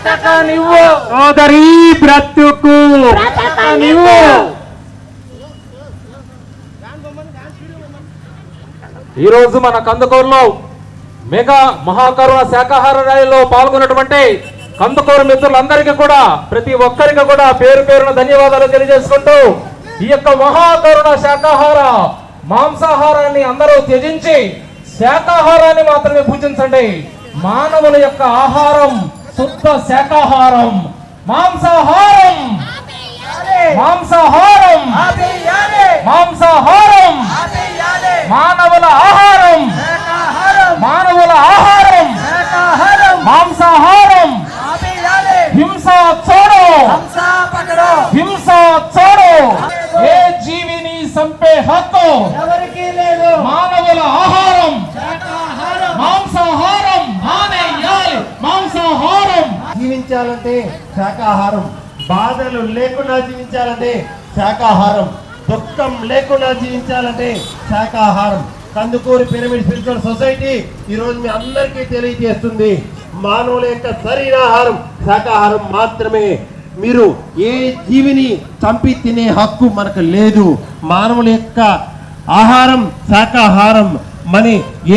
సోదరి బ్రతుకు ఈరోజు మన కందుకూరులో మెగా మహాకరుణ శాకాహార ర్యాలీలో పాల్గొన్నటువంటి కందుకూరు మిత్రులందరికీ కూడా ప్రతి ఒక్కరికి కూడా పేరు పేరున ధన్యవాదాలు తెలియజేసుకుంటూ ఈ యొక్క మహాకరుణ శాకాహార మాంసాహారాన్ని అందరూ త్యజించి శాకాహారాన్ని మాత్రమే పూజించండి. మానవుల యొక్క ఆహారం శుద్ధ శాకాహారం, మాంసాహారం మాంసాహారం మాంసాహారం మానవుల ఆహారం మానవుల ఆహారం మాంసాహారం హింస చోడో హింస చోడో ఏ జీవిని చంపే హక్కు ఎవరికి లేదు. మానవుల ఆహారం మాంసాహారం మానేయాలి. మాంసాహారం జీవించాలంటే శాకాహారం, బాధలు లేకుండా జీవించాలంటే శాకాహారం, దుఃఖం లేకుండా జీవించాలంటే శాకాహారం. కందుకూరు పిరమిడ్ స్పిరిచువల్ సొసైటీ ఈరోజు మీ అందరికీ తెలియజేస్తుంది, మానవుల యొక్క సరైన ఆహారం శాకాహారం మాత్రమే. మీరు ఏ జీవిని చంపి తినే హక్కు మనకు లేదు. మానవుల యొక్క ఆహారం శాకాహారం. మన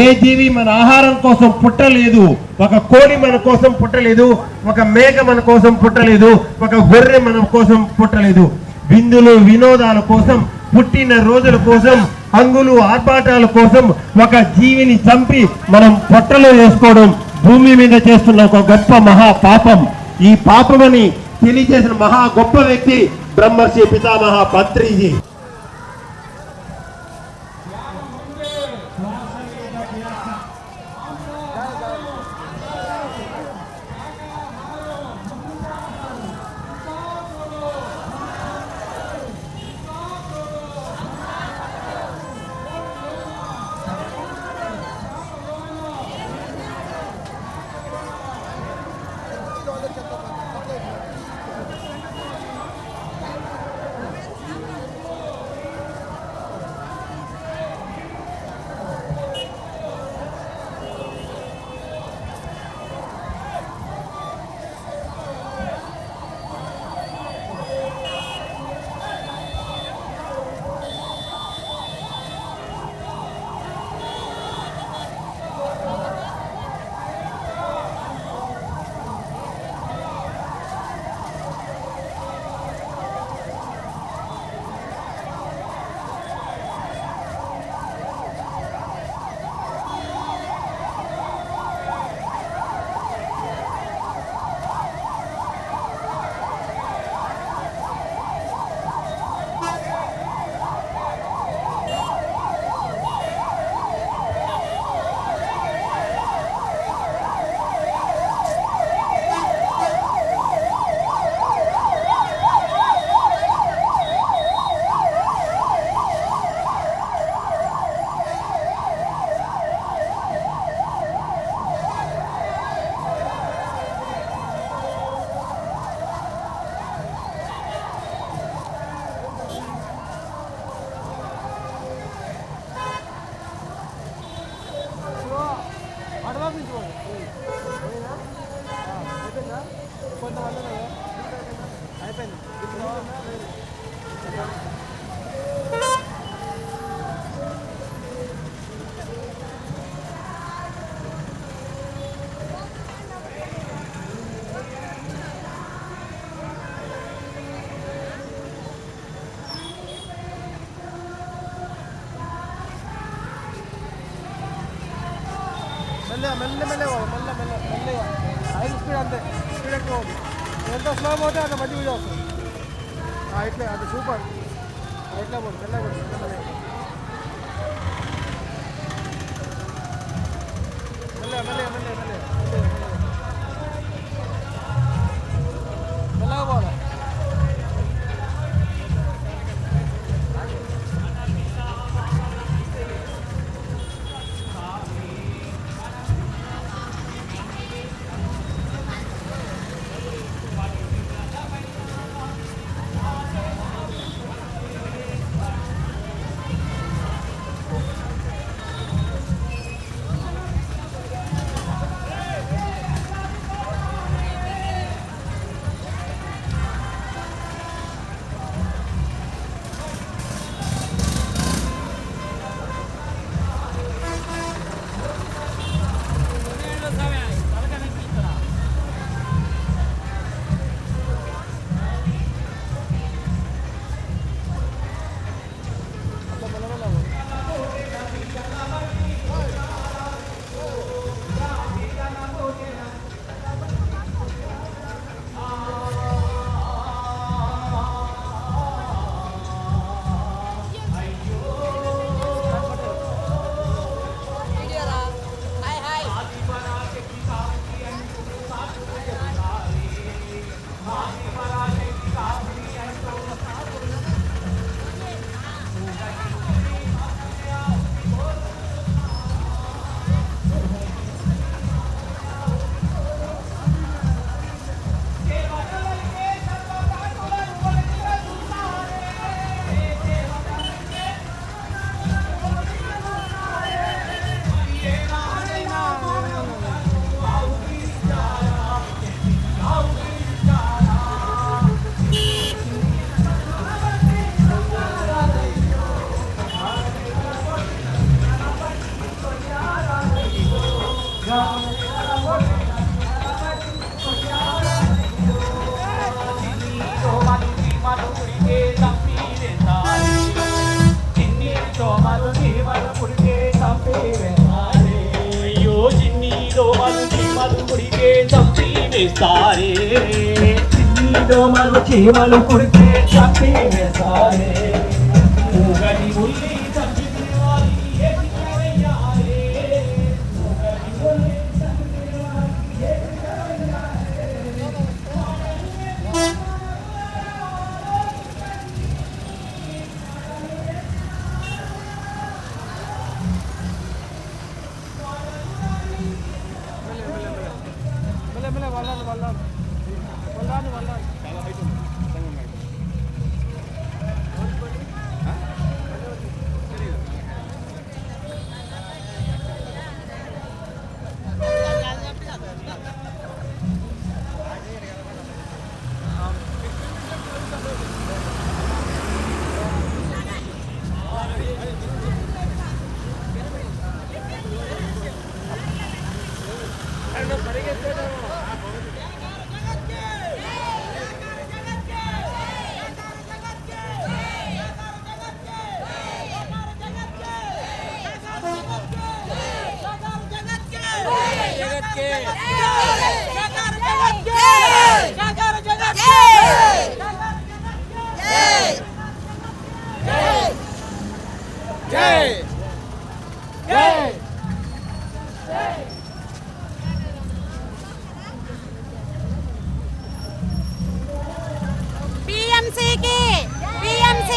ఏ జీవి మన ఆహారం కోసం పుట్టలేదు. ఒక కోడి మన కోసం పుట్టలేదు, ఒక మేక మన కోసం పుట్టలేదు, ఒక గొర్రె మన కోసం పుట్టలేదు. విందులు వినోదాల కోసం, పుట్టిన రోజుల కోసం, హంగులు ఆర్భాటాల కోసం ఒక జీవిని చంపి మనం పొట్టలో వేసుకోవడం భూమి మీద చేస్తున్న ఒక గొప్ప మహా పాపం. ఈ పాపమని తెలియజేసిన మహా గొప్ప వ్యక్తి బ్రహ్మర్షి పితామహ పత్రిజీ. మెల్లగా హై స్పీడ్ అంతే, స్పీడ్ ఎక్కువ అవుతుంది. ఎంత స్లో పోతే అంత మంచి వీడియో వస్తుంది. ఇట్లే అది సూపర్. ఇట్లా పోదు మెల్లగా పోవాలి. వేస్తారే దోమలు చీమలు కుడితే చంపి వేస్తారే ఊగని ఉల్లి చంపి తినాలి, ఏటికి వెయ్యాలి. ఊగని ఉల్లి చంపి తినాలి, ఏటికి వెయ్యాలి. మెల్లమెల్ల వల్లాలి వల్లాలి వల్లాలి వల్లాలి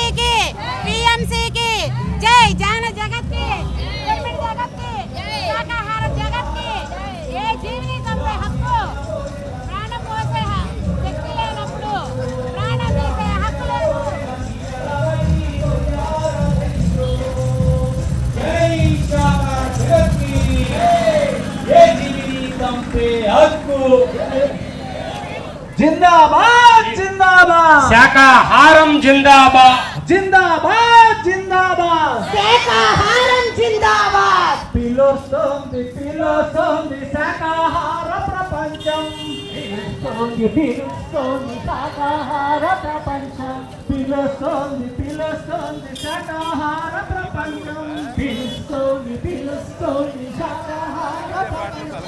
PMC की जय जान जगत की पिरमिड जगत की शाकाहार जगत की ये जीवनी संपे हक्कु प्राणం పోసే శక్తి లేనప్పుడు ప్రాణం తీసే హక్కు లేదు. జై శాకాహార జగత్కి ఏ జీవిని చంపే హక్కు జిందాబాద్ జిందాబాద్ శాకాహారం జిందాబాద్ జిందాబాద్ జిందాబాద్ శాకాహారం జిందాబాద్. పిలుస్తోంది పిలుస్తోంది శాకాహార ప్రపంచం పిలుస్తోంది పిలుస్తోంది శాకాహార ప్రపంచం పిలుస్తోంది పిలుస్తోంది శాకాహార ప్రపంచం పిలుస్తోంది పిలుస్తోంది శాకాహార ప్రపంచం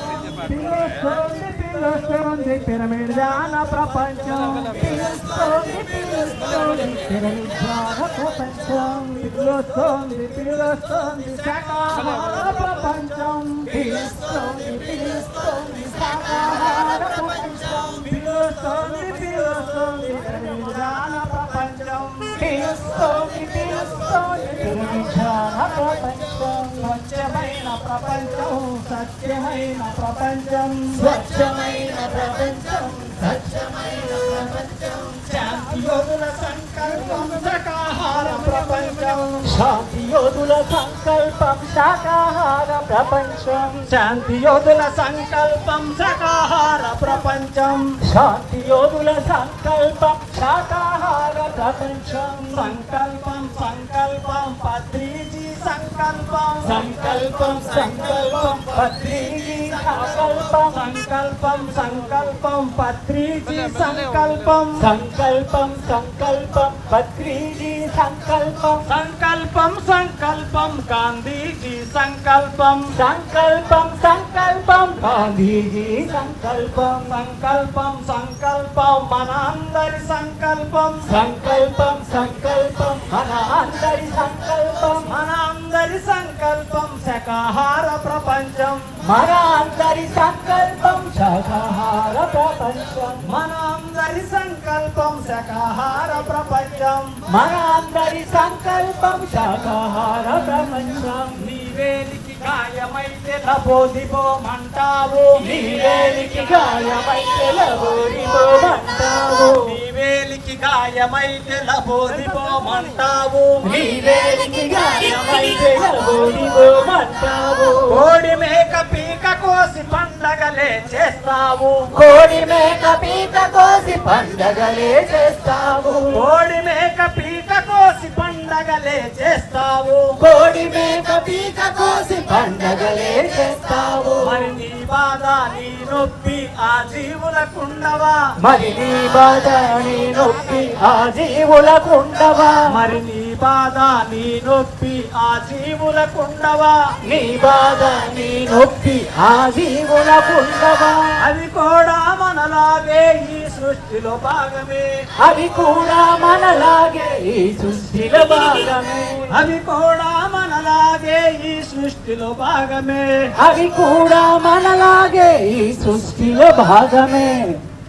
పిలుస్తోంది పిలుస్తోంది పిరమిడ్ ధ్యాన ప్రపంచం పిలుస్తోంది పిలుస్తోంది పిరమిడ్ ధ్యాన ప్రపంచం పిలుస్తోంది పిలుస్తోంది శాకాహార ప్రపంచం పిలుస్తోంది పిలుస్తోంది శాకాహార ప్రపంచం పిలుస్తోంది పిలుస్తోంది పిరమిడ్ ధ్యాన ప్రపంచం పిలుస్తోంది పిలుస్తోంది పిరమిడ్ ధ్యాన ప్రపంచం స్వచ్ఛమైన ప్రపంచం సత్యమైన ప్రపంచం స్వచ్ఛమైన ప్రపంచం సత్యమైన ప్రపంచం శాంతి యోధుల సంకల్పం శాకాహార ప్రపంచం శాంతి యోధుల సంకల్పం శాకాహార ప్రపంచం శాంతి యోధుల సంకల్పం శాకాహార ప్రపంచం శాంతి యోధుల సంకల్పం శాకాహార ప్రపంచం సంకల్పం సంకల్పం పత్రిజీ సంకల్పం సంకల్పం సంకల్పం పత్రిజీ సంకల్పం సంకల్పం సంకల్పం పత్రిజీ సంకల్పం సంకల్పం సంకల్పం పత్రిజీ సంకల్పం సంకల్పం సంకల్పం గాంధీజీ సంకల్పం సంకల్పం సంకల్పం గాంధీజీ సంకల్పం సంకల్పం సంకల్పం మన అందరి సంకల్పం సంకల్పం సంకల్పం మన అందరి సంకల్పం మన అందరి సంకల్పం శాకాహార ప్రపంచం మన అందరి సంకల్పం శాకాహార ప్రపంచం మన అందరి సంకల్పం శాకాహార ప్రపంచం మన అందరి సంకల్పం శాకాహార ప్రపంచం నీవేలికి గాయమైతే లబోదిబోమంటావు నీవేలికి గాయమైతే లబోదిబోమంటావు నీవేలికి గాయమైతే లబోదిబోమంటావు నీవేలికి గాయమైతే లబోదిబోమంటావు కోడి మేక పీక కోసి పండగలే చేస్తావు కోడి మేక పీక కోసి పండగలే చేస్తావు కోడి మేక పీక కోసి పండగలే చేస్తావు కోడి మేక పీక కోసి పండగలే చేస్తావు మరి నీ బాధ నీ నొప్పి ఆ జీవులకుండవా మరి నీ బాధ నీ నొప్పి ఆ జీవులకుండవా మరి నీ బాధ నీ నొప్పి ఆ జీవులకుండవా, నీ బాధ నీ నొప్పి ఆ జీవులకుండవా, అవి కూడా మనలాగే ఈ సృష్టిలో భాగమే, అవి కూడా మనలాగే ఈ సృష్టిలో భాగమే, అవి కూడా మనలాగే ఈ సృష్టిలో భాగమే, అవి కూడా మనలాగే ఈ సృష్టిలో భాగమే.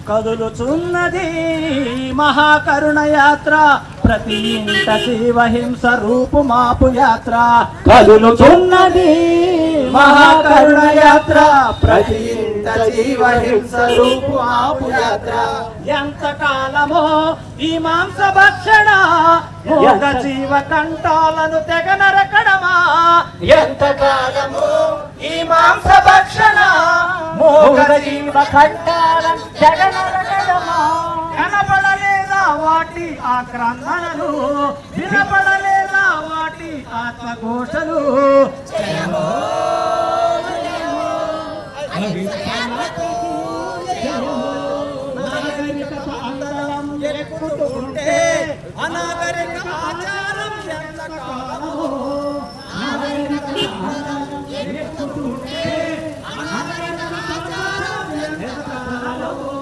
కదులుచున్నది మహాకరుణ యాత్ర, ప్రతి ఇంట జీవహింస రూపు మాపు యాత్ర, కదులుతున్నది మహాకరుణ యాత్ర, ప్రతి ఇంట జీవహింస రూపు ఆపు యాత్ర. ఎంత కాలమో ఈ మాంస భక్షణ, ఒక జీవ కంఠాలను తెగ నరకడమా, ఎంత కాలము ఈ మాంస భక్షణ మోగ జీవ కంఠాలను జగనరకడమా, కనపడలేదా వాటి ఆక్రందనలు, వినపడలేదా వాటి ఆత్మఘోషలు, నాగరికత అందరం ఎక్కుతుంటే అనాగరిక ఆచారం ఎంత కాలమో, నాగరికత అందరం ఎక్కుతుంటే అనాగరిక ఆచారం ఎంత కాలమో,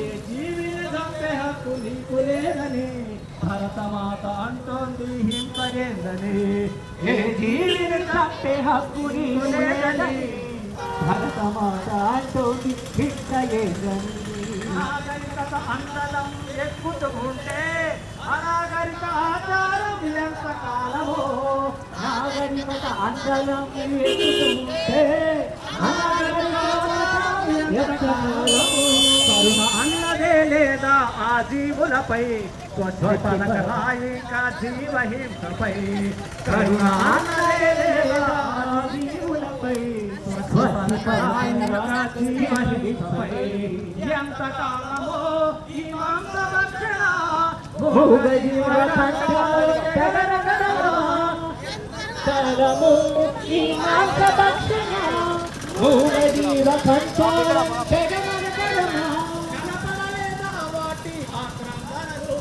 ఏ జీవిని చంపే హక్కు నీకు లేదని భరతమాత అంటోంది హింసగేందని, ఏ జీవిని చంపే హక్కు నీకు లేదని భరతమాత అంటోంది హింసగేందని. నాగరికత అందలం ఎక్కుతుంటే అనాగరిక ఆచారం ఎంత కాలమో, నాగరికత అందలం ఎక్కుతుంటే అనాగరిక ఆచారం ఎంత కాలమో, కరుణ అన్నదే లేదా ఆ జీవులపై, పలకరాయిక జీవహింసపై, కరుణ అన్నదే లేదా ఆ జీవులపై, పలకరాయిక జీవహింసపై, ఎంత కాలమో ఈ మాంస భక్షణ, మూగ జీవ కంఠాలు జగనరకడమా, కాలము ఈ మాంస భక్షణ, మూగ జీవ కంఠాలు జగనరకడమా, కనపడలేదా వాటి ఆక్రందనలు,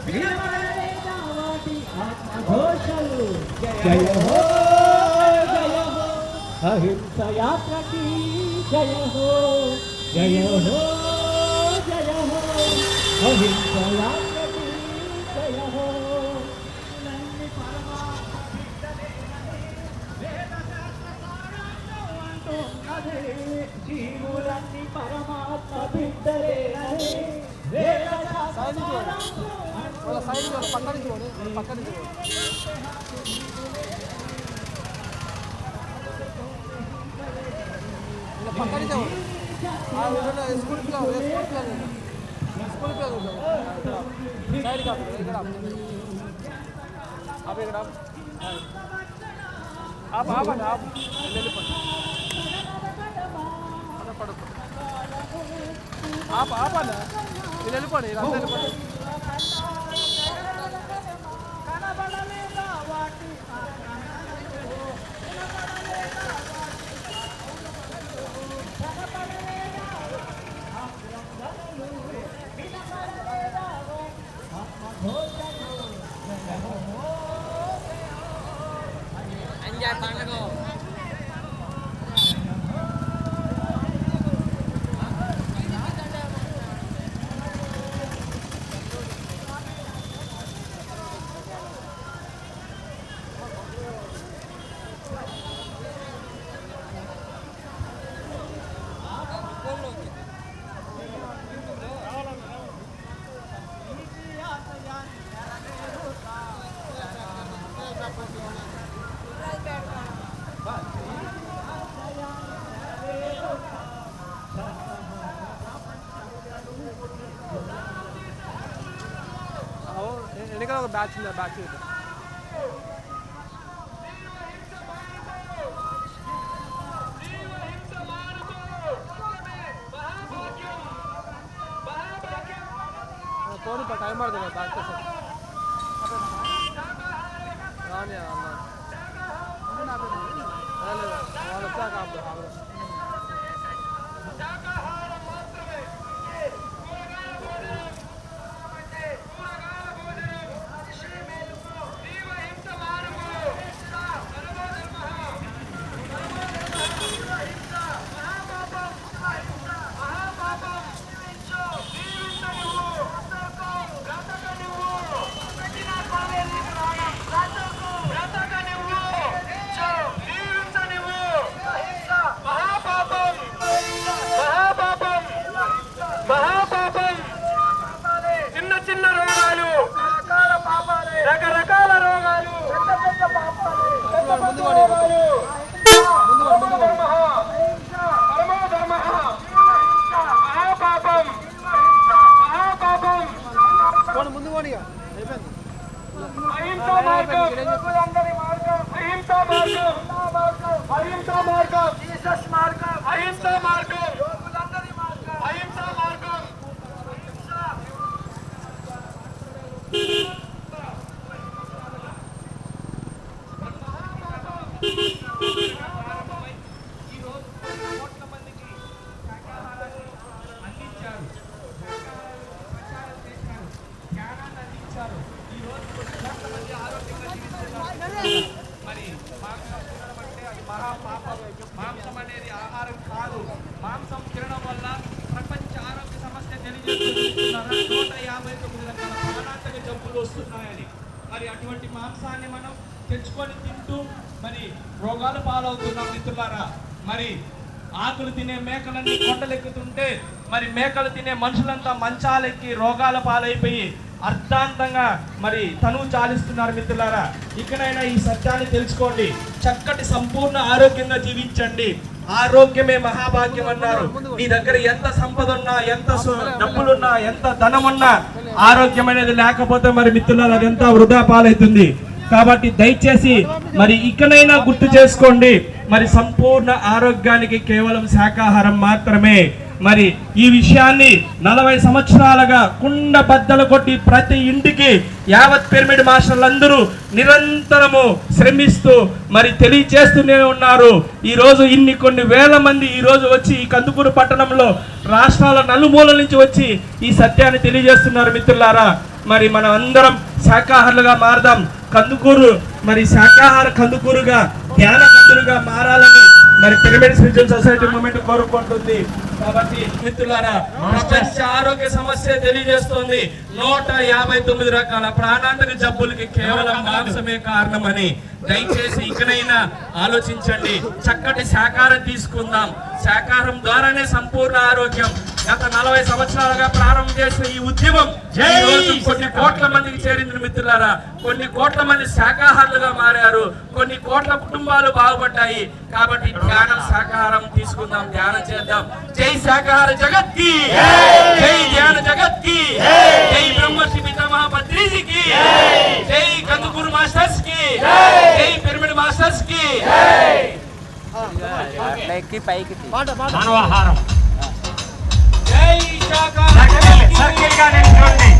వినపడలేదా వాటి ఆత్మఘోషలు. జయ హో జయ హో అహింస యాత్రకి, జయ హో జయ హో జయ హో అహింస యాత్రకి, జయ హో. జీవులన్నీ పరమాత్మ బిడ్డలేనని, వేద శాస్త్రాలు వాళ్ళ సైడ్ వాళ్ళ పక్క నుంచి పోనీ, వాళ్ళ పక్క నుంచి పోనీ. ఇలా పక్క నుంచి పోనీ. ఆ ఊళ్ళో స్కూల్ పిల్లలు సైడ్ కాదు ఇక్కడ అవి ఇక్కడ ఆపండి వెళ్ళిపోండి పడుకో ఆపండి వీళ్ళు వెళ్ళిపోండి వీళ్ళంతా వెళ్ళిపోండి. కనబడలేదా వాటి వెనకాల ఒక బ్యాచ్ ఉంది, ఆ బ్యాచ్ ఫోన్ టైం పడుతుంది బ్యాచ్ సార్ రాని అన్నారు వాళ్ళు వచ్చాక వస్తున్నాయని. మరి అటువంటి మాంసాన్ని మనం తెచ్చుకొని తింటూ మరి రోగాల పాలవుతున్నాం మిత్రులారా. మరి ఆకులు తినే మేకలన్నీ కొండలెక్కుతుంటే మరి మేకలు తినే మనుషులంతా మంచాలెక్కి రోగాల పాలైపోయి అర్థాంతంగా మరి తనువు చాలిస్తున్నారు మిత్రులారా. ఇకనైనా ఈ సత్యాన్ని తెలుసుకోండి. చక్కటి సంపూర్ణ ఆరోగ్యంగా జీవించండి. ఆరోగ్యమే మహాభాగ్యం అన్నారు. నీ దగ్గర ఎంత సంపద ఉన్నా, ఎంత డబ్బులున్నా, ఎంత ధనం ఉన్నా ఆరోగ్యం అనేది లేకపోతే మరి మిత్రులారా అదంతా వృధా పాలవుతుంది. కాబట్టి దయచేసి మరి ఇకనైనా గుర్తు చేసుకోండి, మరి సంపూర్ణ ఆరోగ్యానికి కేవలం శాకాహారం మాత్రమే. మరి ఈ విషయాన్ని 40 సంవత్సరాలుగా కుండ బద్దలు కొట్టి ప్రతి ఇంటికి యావత్ పిరమిడ్ మాస్టర్లందరూ నిరంతరము శ్రమిస్తూ మరి తెలియచేస్తూనే ఉన్నారు. ఈరోజు కొన్ని వేల మంది ఈరోజు వచ్చి ఈ కందుకూరు పట్టణంలో రాష్ట్రాల నలుమూలల నుంచి వచ్చి ఈ సత్యాన్ని తెలియజేస్తున్నారు మిత్రులారా. మరి మనం అందరం శాకాహారులుగా మారదాం. కందుకూరు మరి శాకాహార కందుకూరుగా, ధ్యాన కందులుగా మారాలని మరి పిరమిడ్ స్పిరిచువల్ సొసైటీ మూవ్మెంట్ కోరుకుంటుంది. కాబట్టి మిత్రులారా, ప్రపంచ ఆరోగ్య సమస్య తెలియజేస్తుంది 159 రకాల ప్రాణాంతక జబ్బులకి కేవలం మాంసమే కారణమని. దయచేసి ఇకనైనా ఆలోచించండి. చక్కటి శాకాహారం తీసుకుందాం. శాకాహారం ద్వారానే సంపూర్ణ ఆరోగ్యం. గత 40 సంవత్సరాలుగా ప్రారంభం చేసిన ఈ ఉద్యమం కొన్ని కోట్ల మందికి చేరింది మిత్రులారా. కొన్ని కోట్ల మంది శాకాహారులుగా మారారు. కొన్ని కోట్ల కుటుంబాలు బాగుపడ్డాయి. కాబట్టి ధ్యానం శాకాహారం తీసుకుందాం, ధ్యానం చేద్దాం. జై శాకాహార జగత్ కి, జై ధ్యాన జగత్ కి, జై బ్రహ్మశ్రీ పితామహ పత్రిజీకి, జై కందుకూరు మాస్టర్స్ కి, జై పిరమిడ్ మాస్టర్స్ కి. మానవాహారం జై శాకాహార సర్కిల్ గా నిల్చోండి.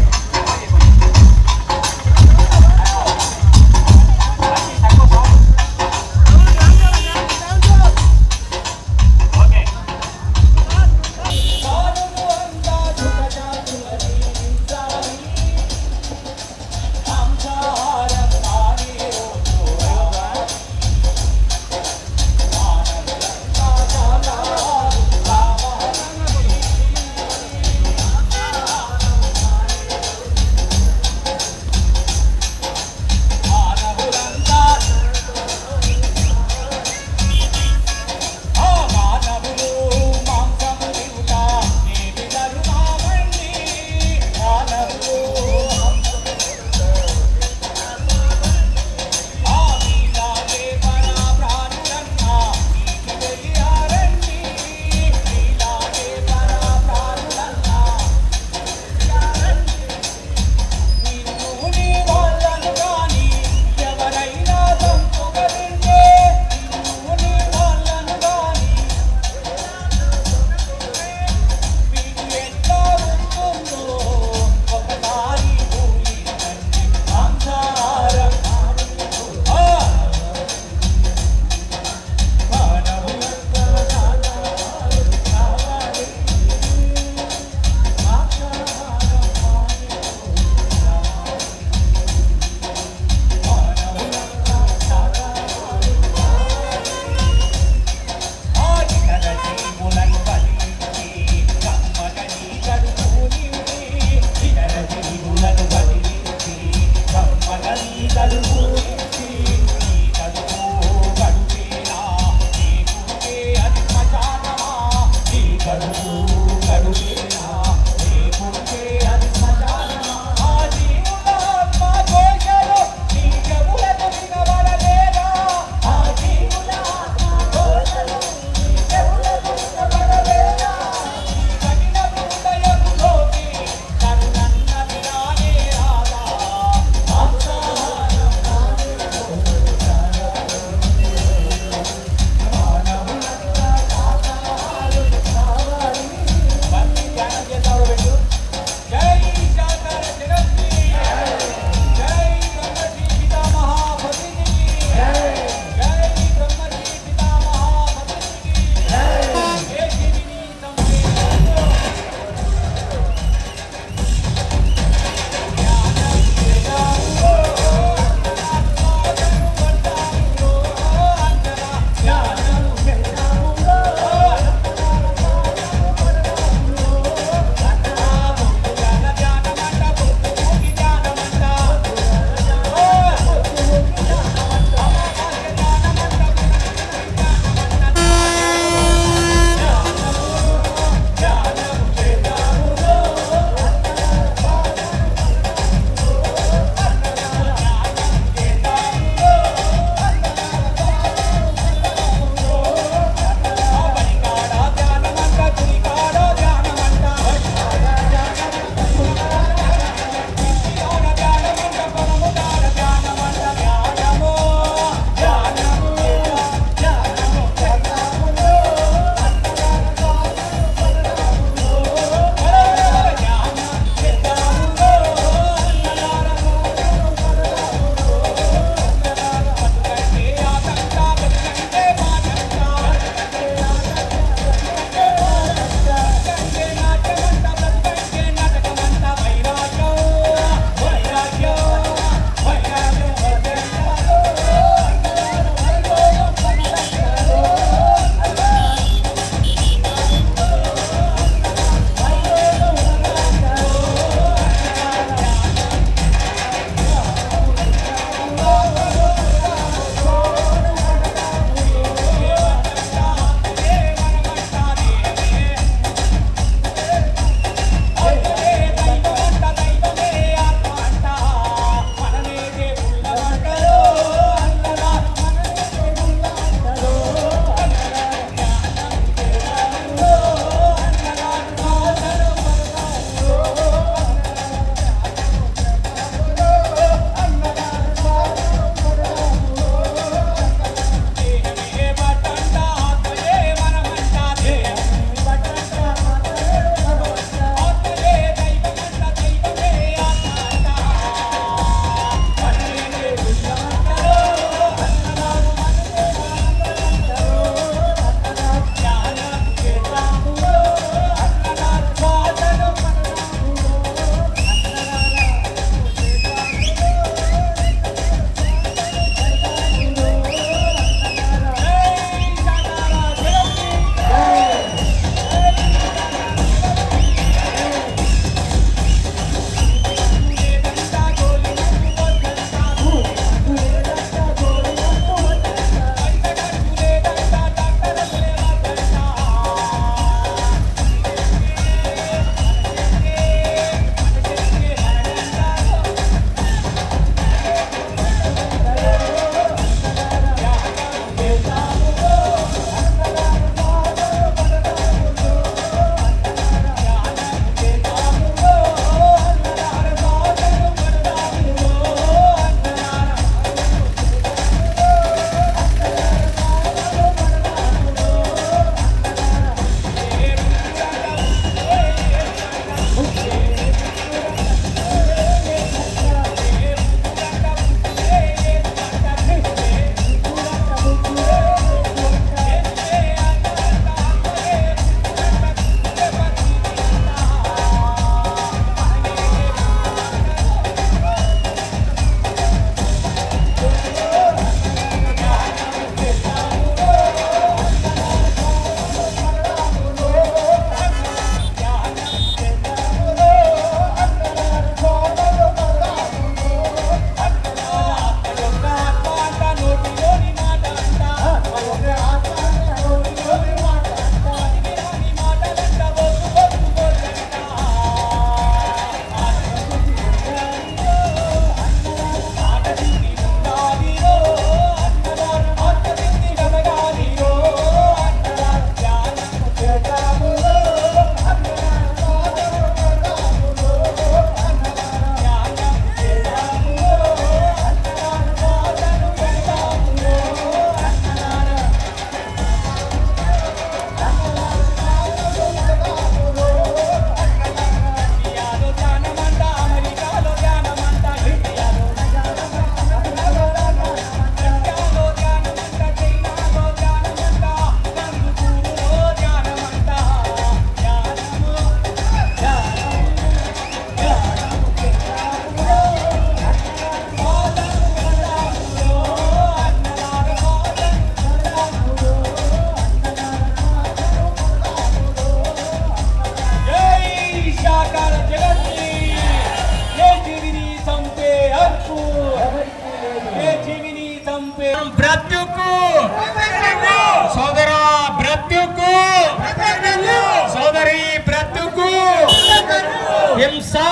హింసా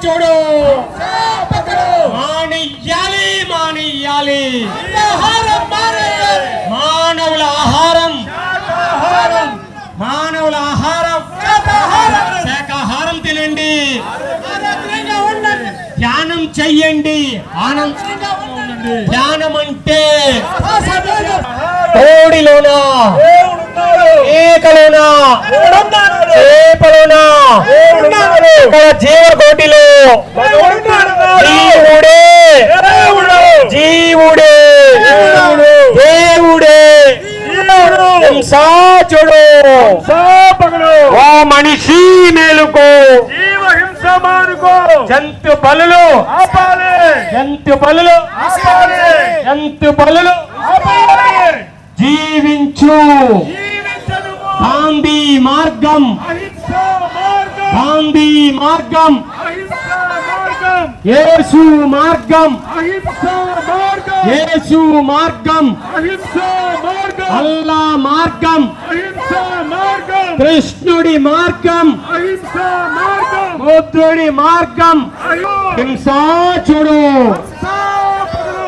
చూడు మానియ్యాలి మానియ్యాలి మానవుల ఆహారం మానవుల ఆహారం శాకాహారం తినండి ధ్యానం చెయ్యండి ఆనందంగా ఉండండి ధ్యానం అంటే కోడిలోనా ఏకలోనా చేపలోనా ఇక్కడ జీవకోటిలో జీవుడే జీవుడే దేవుడే హింసా చూడు ఓ మనిషి మేలుకో జంతు బలులు జంతు బలులు జంతు బలులు జీవించు గాంధీ మార్గం గాంధీ మార్గం యేసు మార్గం యేసు మార్గం అల్లా మార్గం కృష్ణుడి మార్గం బుద్ధుడి మార్గం హింసా చూడు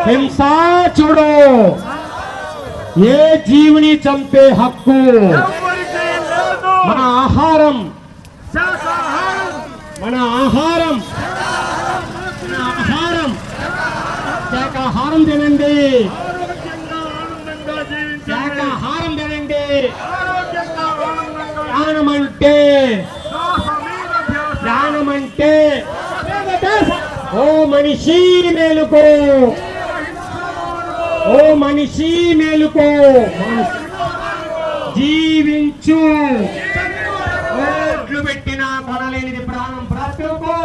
హింసా చూడు ఏ జీవుని చంపే హక్కు మన ఆహారం మన ఆహారం మన ఆహారం శాకాహారం తినండి శాకాహారం తినండి ధ్యానం అంటే ఓ మనిషి మేలుకో ఓ మనిషి మేలుకో జీవించు ఓట్లు పెట్టినా కొనలేనిది ప్రాణం బ్రతుకు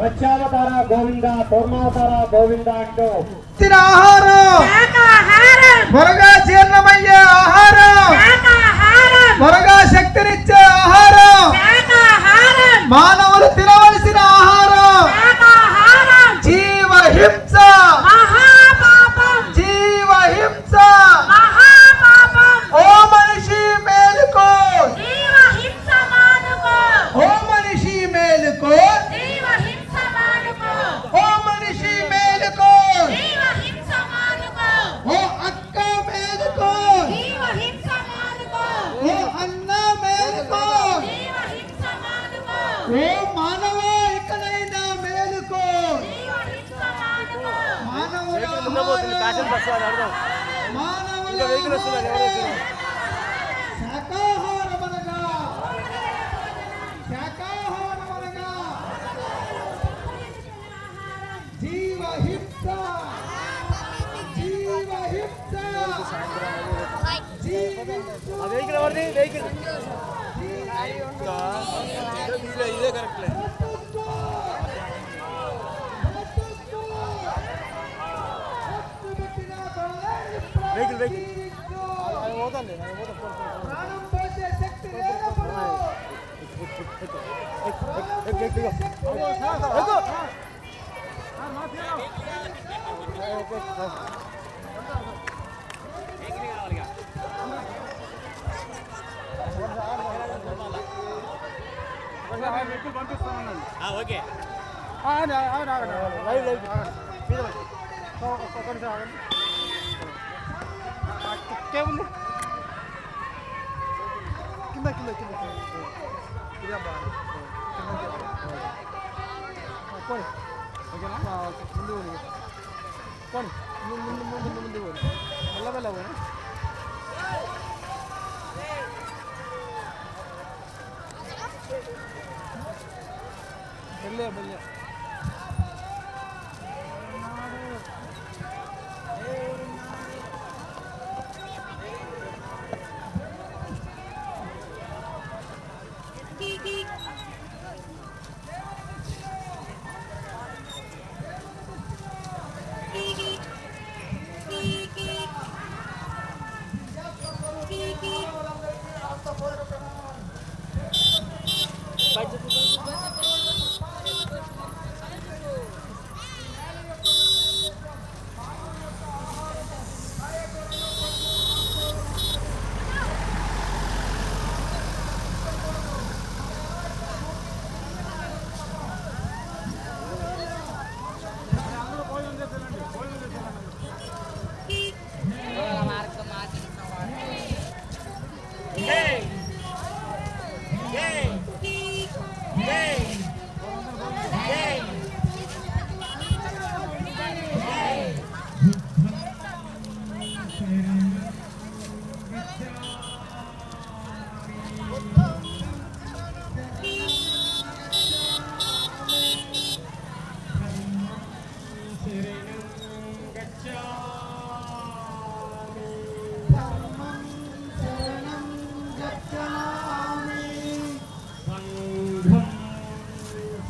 వచ్చావతార గోవింద పూర్ణావతార గోవింద అంటూ ఆహారం త్వరగా జీర్ణమయ్యే ఆహారం త్వరగా శక్తినిచ్చే ఆహారం మానవులు తినవలసిన ఆహారం జీవహింస జీవహింస ఓ మనిషి మేలుకో ఓ మనిషి మేలుకో ఓ మనిషి మేలుకో ఓ అక్క మేలుకో ఓ అన్న మేలుకో ఓ మానవ ఇకనైనా మేలుకో మానవుల శాకాహారమనగా శాకాహారమనగా జీవహింస జీవహింస ఇదే కరెక్ట్ ప్రాణం పోసే శక్తి లేనప్పుడు ఓకే కేముంది కింద కింద కింద పోనీ ఓకేనా ముందు పోనీ ముందు ముందు ముందు పోనీ మెల్ల మెల్ల పోనీ మెల్ల మెల్ల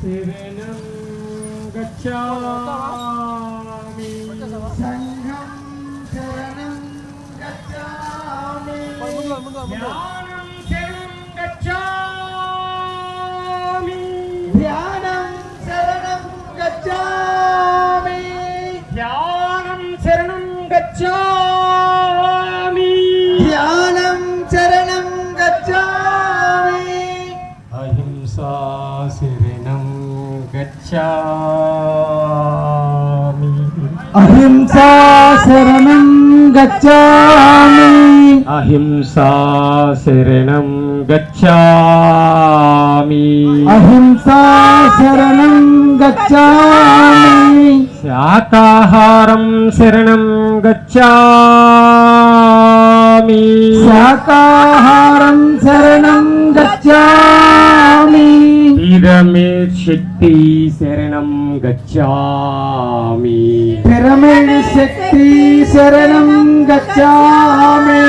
శరణం గచ్ఛామి సంఘం శరణం గచ్ఛామి ధ్యానం శరణం గచ్ఛామి ధ్యానం శరణం గచ్ఛామి ధ్యానం శరణం గచ్ఛామి ధ్యానం శరణం గచ్ఛామి అహింసా శరణం గచ్ఛామి అహింసా శరణం గచ్ఛామి అహింసా శరణం గచ్ఛామి అహింసా శరణం గచ్ఛామి శాకాహారం శరణం గచ్ఛామి శాకాహారం శరణం గచ్ఛామి పిరమిడ్ శక్తి శరణం గచ్ఛామి పిరమిడ్ శక్తి శరణం గచ్ఛామి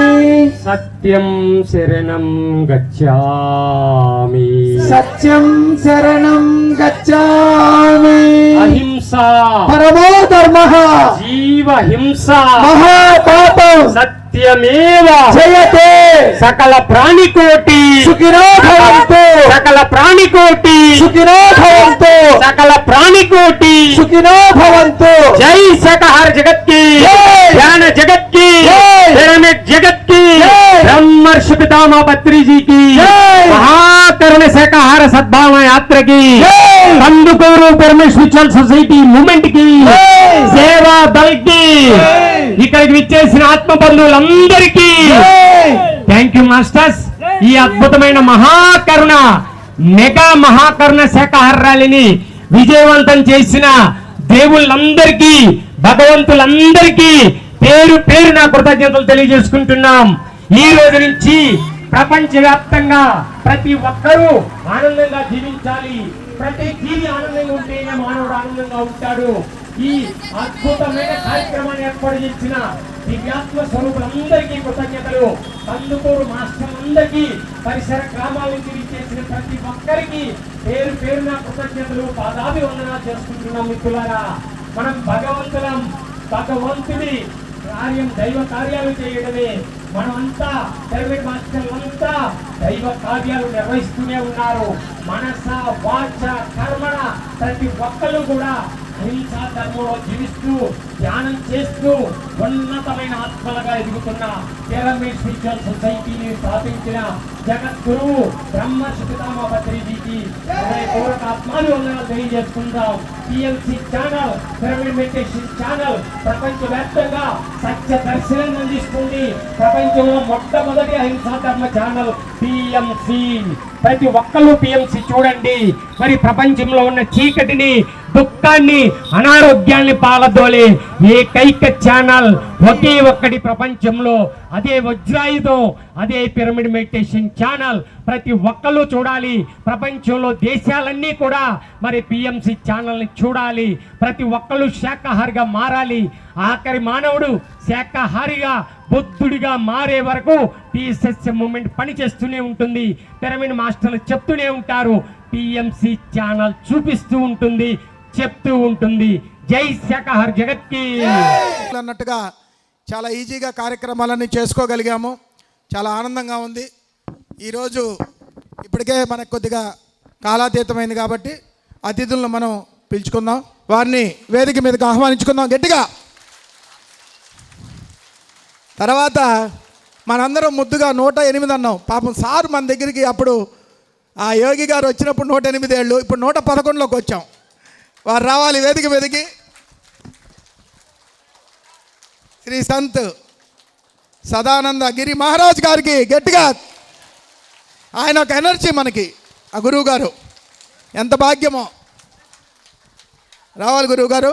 సత్యం శరణం గచ్ఛామి సత్యం శరణం గచ్ఛామి అహింసా పరమో ధర్మః జీవ హింస మహాపాపం సత్యమేవ జయతే సకల ప్రాణికోటి సుఖినో భవంతు సకల ప్రాణికోటి సుఖినో భవంతు సకల ప్రాణికోటి సుఖినో భవంతు జై శాకాహార జగత్ की जय। ध्यान जगत की जय। पिरामिड जगत की जय। ब्रह्मर्षि पितामह पत्री जी की जय। महाकरुण शाकाहार सद्भावना यात्रा की जय। कंदुकूरू पिरामिड स्पिरिचुअल सोसाइटी मूवमेंट की जय। సేవా దల్ కి ఇక్కడికి విచ్చేసిన ఆత్మ బంధువులందరికీ థ్యాంక్ యూ మాస్టర్స్. ఈ అద్భుతమైన మహాకరుణ మెగా మహాకరుణ శాకాహార ర్యాలీని విజయవంతం చేసిన దేవుళ్ళందరికీ భగవంతులందరికీ పేరు పేరు నా కృతజ్ఞతలు తెలియజేసుకుంటున్నాం. ఈ రోజు నుంచి ప్రపంచవ్యాప్తంగా ప్రతి ఒక్కరూ ఆనందంగా జీవించాలి. ప్రతి జీవి ఆనందంగా ఉంటేనే మానవుడు ఆనందంగా ఉంటాడు. ఈ అద్భుతమైన కార్యక్రమాన్ని ఏర్పాటు చేసిన దివ్యాత్మ స్వరూపులందరికీ కృతజ్ఞతలు. కందుకూరు మాస్టర్లందరికీ పరిసర గ్రామాల నుంచి చేసిన ప్రతి ఒక్కరికి పేరు పేరున కృతజ్ఞతలు పాదాభివందనాలు చేసుకుంటున్నాం. మిత్రులారా, మనం భగవంతుని కార్యం దైవ కార్యాలు చేయడమే. మనమంతా పిరమిడ్ మాస్టర్లంతా దైవ కార్యాలు నిర్వహిస్తూనే ఉన్నారు. మనస వాచ కర్మణ ప్రతి ఒక్కరు కూడా అహింసా ధర్మంలో జీవిస్తూ ధ్యానం చేస్తూ ఉన్నతమైన ఆత్మలుగా ఎదుగుతున్న పిరమిడ్ స్పిరిచువల్ సొసైటీని స్థాపించిన జగద్గురువు బ్రహ్మర్షి పితామహ పత్రిజీకి హృదయపూర్వక ఆత్మాభివందనాలు తెలియజేసుకుందాం. PMC channel pyramid meditation channel ప్రపంచవ్యాప్తంగా సత్య దర్శనం అందిస్తుంది. ప్రపంచంలో మొట్టమొదటి అహింసా ధర్మ ఛానల్ పిఎంసి. ప్రతి ఒక్కళ్ళు పిఎంసి చూడండి. మరి ప్రపంచంలో ఉన్న చీకటిని, దుఃఖాన్ని, అనారోగ్యాన్ని పాలదోలే ఏకైక ఛానల్ ఒకే ఒక్కటి ప్రపంచంలో. అదే వజ్రాయుధం, అదే పిరమిడ్ మెడిటేషన్ ఛానల్. ప్రతి ఒక్కళ్ళు చూడాలి. ప్రపంచంలో దేశాలన్నీ కూడా మరి పిఎంసి ఛానల్ని చూడాలి. ప్రతి ఒక్కళ్ళు శాకాహారిగా మారాలి. ఆఖరి మానవుడు శాకాహారిగా బుద్ధుడిగా మారే వరకు టీఎస్ఎస్ మూమెంట్ పనిచేస్తూనే ఉంటుంది. పిరమిడ్ మాస్టర్లు చెప్తూనే ఉంటారు. పిఎంసి ఛానల్ చూపిస్తూ ఉంటుంది, చెప్తూ ఉంటుంది. జై శాకాహార జగత్కి. అన్నట్టుగా చాలా ఈజీగా కార్యక్రమాలన్నీ చేసుకోగలిగాము. చాలా ఆనందంగా ఉంది. ఈరోజు ఇప్పటికే మనకు కొద్దిగా కాలాతీతమైంది కాబట్టి అతిథులను మనం పిలుచుకుందాం. వారిని వేదిక మీదకి ఆహ్వానించుకుందాం గట్టిగా. తర్వాత మనందరం ముద్దుగా 108 అన్నాం. పాపం సార్ మన దగ్గరికి అప్పుడు ఆ యోగి గారు వచ్చినప్పుడు 108 ఏళ్ళు, ఇప్పుడు 111లోకి వచ్చాం. వారు రావాలి వేదిక మీదకి. శ్రీ సంత్ సదానంద గిరి మహారాజ్ గారికి గట్టిగా. ఆయన ఒక ఎనర్జీ మనకి. ఆ గురువు గారు ఎంత భాగ్యమో. రావాలి గురువు గారు.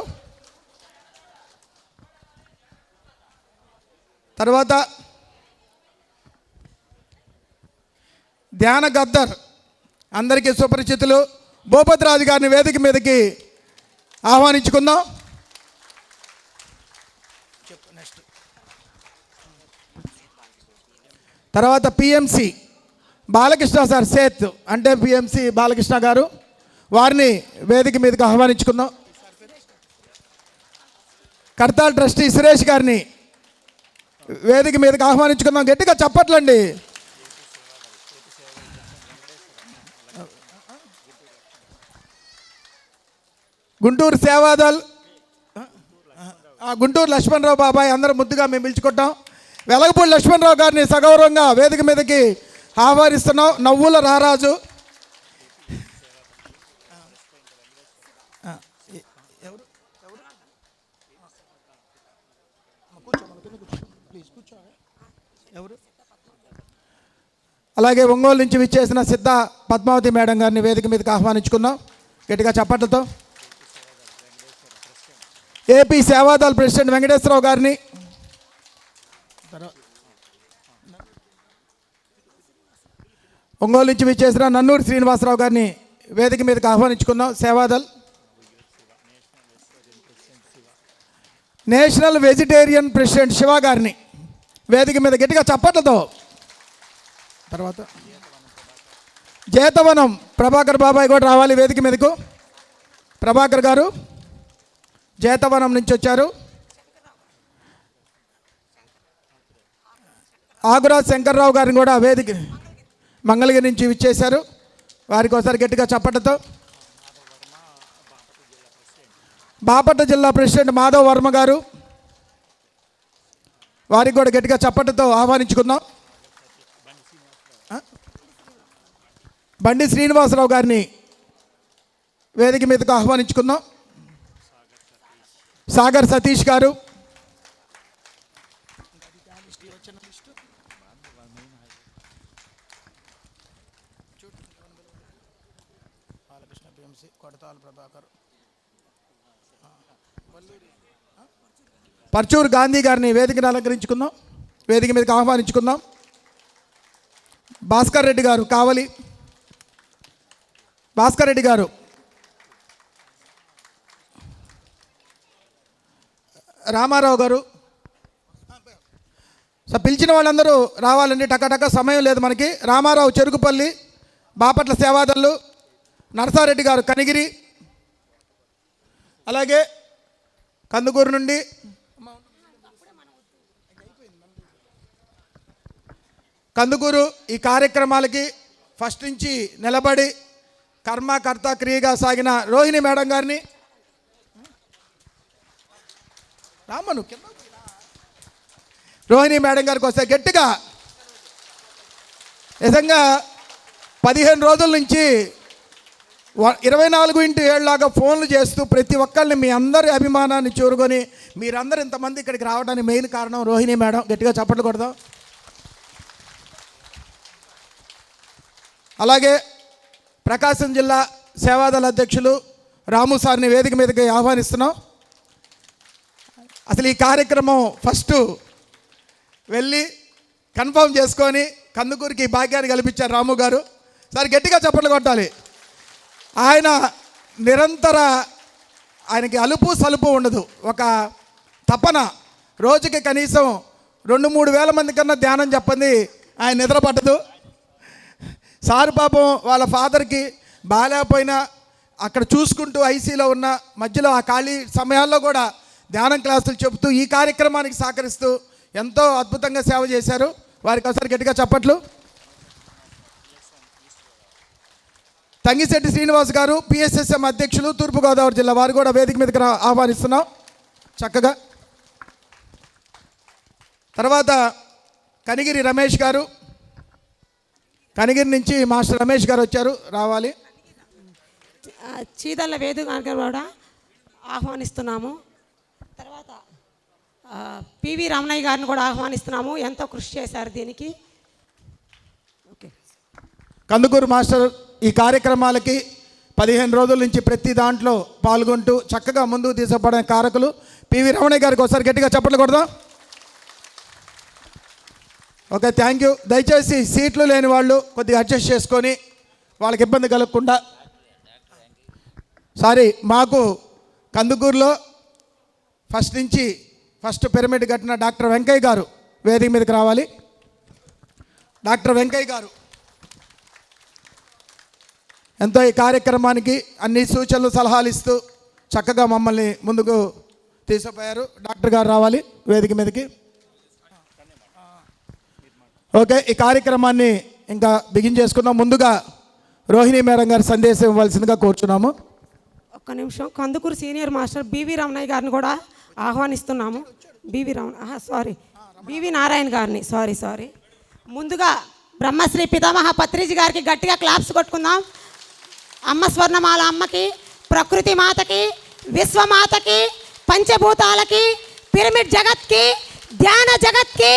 తర్వాత ధ్యాన గద్దర్ అందరికీ సుపరిచితులు భూపతి రాజు గారిని వేదిక మీదకి ఆహ్వానించుకుందాం. తర్వాత పిఎంసి బాలకృష్ణ సార్ సేత్ అంటే పిఎంసి బాలకృష్ణ గారు వారిని వేదిక మీదకి ఆహ్వానించుకుందాం. కడతాల్ ట్రస్టీ సురేష్ గారిని వేదిక మీదకి ఆహ్వానించుకుందాం. గట్టిగా చప్పట్లండి. గుంటూరు సేవాదల్, గుంటూరు లక్ష్మణరావు బాబాయ్ అందరూ ముద్దుగా మేము పిలుచుకుంటాం. వెలగపూడి లక్ష్మణరావు గారిని సగౌరవంగా వేదిక మీదకి ఆహ్వానిస్తున్నాం. నవ్వుల రారాజు. అలాగే ఒంగోలు నుంచి విచ్చేసిన సిద్ధ పద్మావతి మేడం గారిని వేదిక మీదకి ఆహ్వానించుకుందాం గట్టిగా చప్పట్లతో. ఏపీ సేవాదళ ప్రెసిడెంట్ వెంకటేశ్వరరావు గారిని, ఒంగోలు నుంచి విచ్చేసిన నన్నూరు శ్రీనివాసరావు గారిని వేదిక మీదకి ఆహ్వానించుకుందాం. Sevadal national vegetarian president Shiva గారిని వేదిక మీద గట్టిగా చప్పట్లతో. తర్వాత జేతవనం ప్రభాకర్ బాబాయ్ కూడా రావాలి వేదిక మీదకు. ప్రభాకర్ గారు జేతవనం నుంచి వచ్చారు. ఆగురాజ్ శంకర్రావు గారిని కూడా వేదిక మంగళగిరి నుంచి విచ్చేశారు. వారికి ఒకసారి గట్టిగా చప్పట్లతో. బాపట్ల జిల్లా ప్రెసిడెంట్ మాధవ్ వర్మ గారు, వారికి కూడా గట్టిగా చప్పట్లతో ఆహ్వానించుకుందాం. బండి శ్రీనివాసరావు గారిని వేదిక మీదకు ఆహ్వానించుకుందాం. సాగర్ సతీష్ గారు, పర్చూరు గాంధీ గారిని వేదికను అలంకరించుకుందాం, వేదిక మీదకి ఆహ్వానించుకుందాం. భాస్కర్ రెడ్డి గారు కావలి, భాస్కర్ రెడ్డి గారు, రామారావు గారు. సో పిలిచిన వాళ్ళందరూ రావాలండి, టక్కటక్క సమయం లేదు మనకి. రామారావు చెరుకుపల్లి బాపట్ల సేవాదళ్ళు, నరసారెడ్డి గారు కనిగిరి, అలాగే కందుకూరు నుండి కందుకూరు ఈ కార్యక్రమాలకి ఫస్ట్ నుంచి నిలబడి కర్మకర్త క్రియగా సాగిన రోహిణి మేడం గారిని, రామను రోహిణి మేడం గారికి వస్తే గట్టిగా నిజంగా 15 రోజుల నుంచి 24x7 ఫోన్లు చేస్తూ ప్రతి ఒక్కరిని మీ అందరి అభిమానాన్ని చూరుకొని మీరందరూ ఇంతమంది ఇక్కడికి రావడానికి మెయిన్ కారణం రోహిణి మేడం. గట్టిగా చప్పట్లు కొడదాం. అలాగే ప్రకాశం జిల్లా సేవాదళ అధ్యక్షులు రాము సార్ని వేదిక మీదకి ఆహ్వానిస్తున్నాం. అసలు ఈ కార్యక్రమం ఫస్ట్ వెళ్ళి కన్ఫర్మ్ చేసుకొని కందుకూరికి భాగ్యాన్ని కల్పించారు రాము గారు. సార్ గట్టిగా చప్పట్లు కొట్టాలి. ఆయన నిరంతర, ఆయనకి అలుపు సలుపు ఉండదు, ఒక తపన. రోజుకి కనీసం 2-3 వేల మంది కన్నా ధ్యానం చెప్పండి ఆయన నిద్ర పట్టదు. సారు పాపం వాళ్ళ ఫాదర్కి బాగాలేకపోయినా అక్కడ చూసుకుంటూ ఐసీలో ఉన్న మధ్యలో ఆ ఖాళీ సమయాల్లో కూడా ధ్యానం క్లాసులు చెబుతూ ఈ కార్యక్రమానికి సహకరిస్తూ ఎంతో అద్భుతంగా సేవ చేశారు. వారికి ఒకసారి గట్టిగా చప్పట్లు. తంగిశెట్టి శ్రీనివాస్ గారు పిఎస్ఎస్ఎం అధ్యక్షులు తూర్పుగోదావరి జిల్లా, వారు కూడా వేదిక మీదకి ఆహ్వానిస్తున్నాం చక్కగా. తర్వాత కనిగిరి రమేష్ గారు, కనిగిరి నుంచి మాస్టర్ రమేష్ గారు వచ్చారు, రావాలి. చీదళ్ళ వేదిక కూడా ఆహ్వానిస్తున్నాము. తర్వాత పివి రమణయ్య గారిని కూడా ఆహ్వానిస్తున్నాము, ఎంతో కృషి చేశారు దీనికి. ఓకే. కందుకూరు మాస్టర్ ఈ కార్యక్రమాలకి 15 రోజుల నుంచి ప్రతి దాంట్లో పాల్గొంటూ చక్కగా ముందుకు తీసుకుపోవడం కారకులు. పివి రమణయ్య గారికి ఒకసారి గట్టిగా చప్పట్లు కొడదాం. Okay, thank you. దయచేసి సీట్లు లేని వాళ్ళు కొద్దిగా అడ్జస్ట్ చేసుకొని వాళ్ళకి ఇబ్బంది కలగకుండా. సారీ, మాకు కందుకూరులో ఫస్ట్ పిరమిడ్ కట్టిన డాక్టర్ వెంకయ్య గారు వేదిక మీదకి రావాలి. డాక్టర్ వెంకయ్య గారు ఎంతో ఈ కార్యక్రమానికి అన్ని సూచనలు సలహాలు ఇస్తూ చక్కగా మమ్మల్ని ముందుకు తీసుకుపోయారు. డాక్టర్ గారు రావాలి వేదిక మీదకి. ఓకే, ఈ కార్యక్రమాన్ని ఇంకా బిగిన్ చేసుకున్నాం. ముందుగా రోహిణి మేడం గారి సందేశం ఇవ్వాల్సిందిగా కోరుచున్నాము. ఒక్క నిమిషం. Kandukur senior master BV Ramanayya గారిని కూడా ఆహ్వానిస్తున్నాము. బివి నారాయణ గారిని సారీ. ముందుగా బ్రహ్మశ్రీ పితామహ పత్రిజీ గారికి గట్టిగా క్లాప్స్ కొట్టుకుందాం. అమ్మ స్వర్ణమాల అమ్మకి, ప్రకృతి మాతకి, విశ్వమాతకి, పంచభూతాలకి, పిరమిడ్ జగత్కి, ధ్యాన జగత్కి,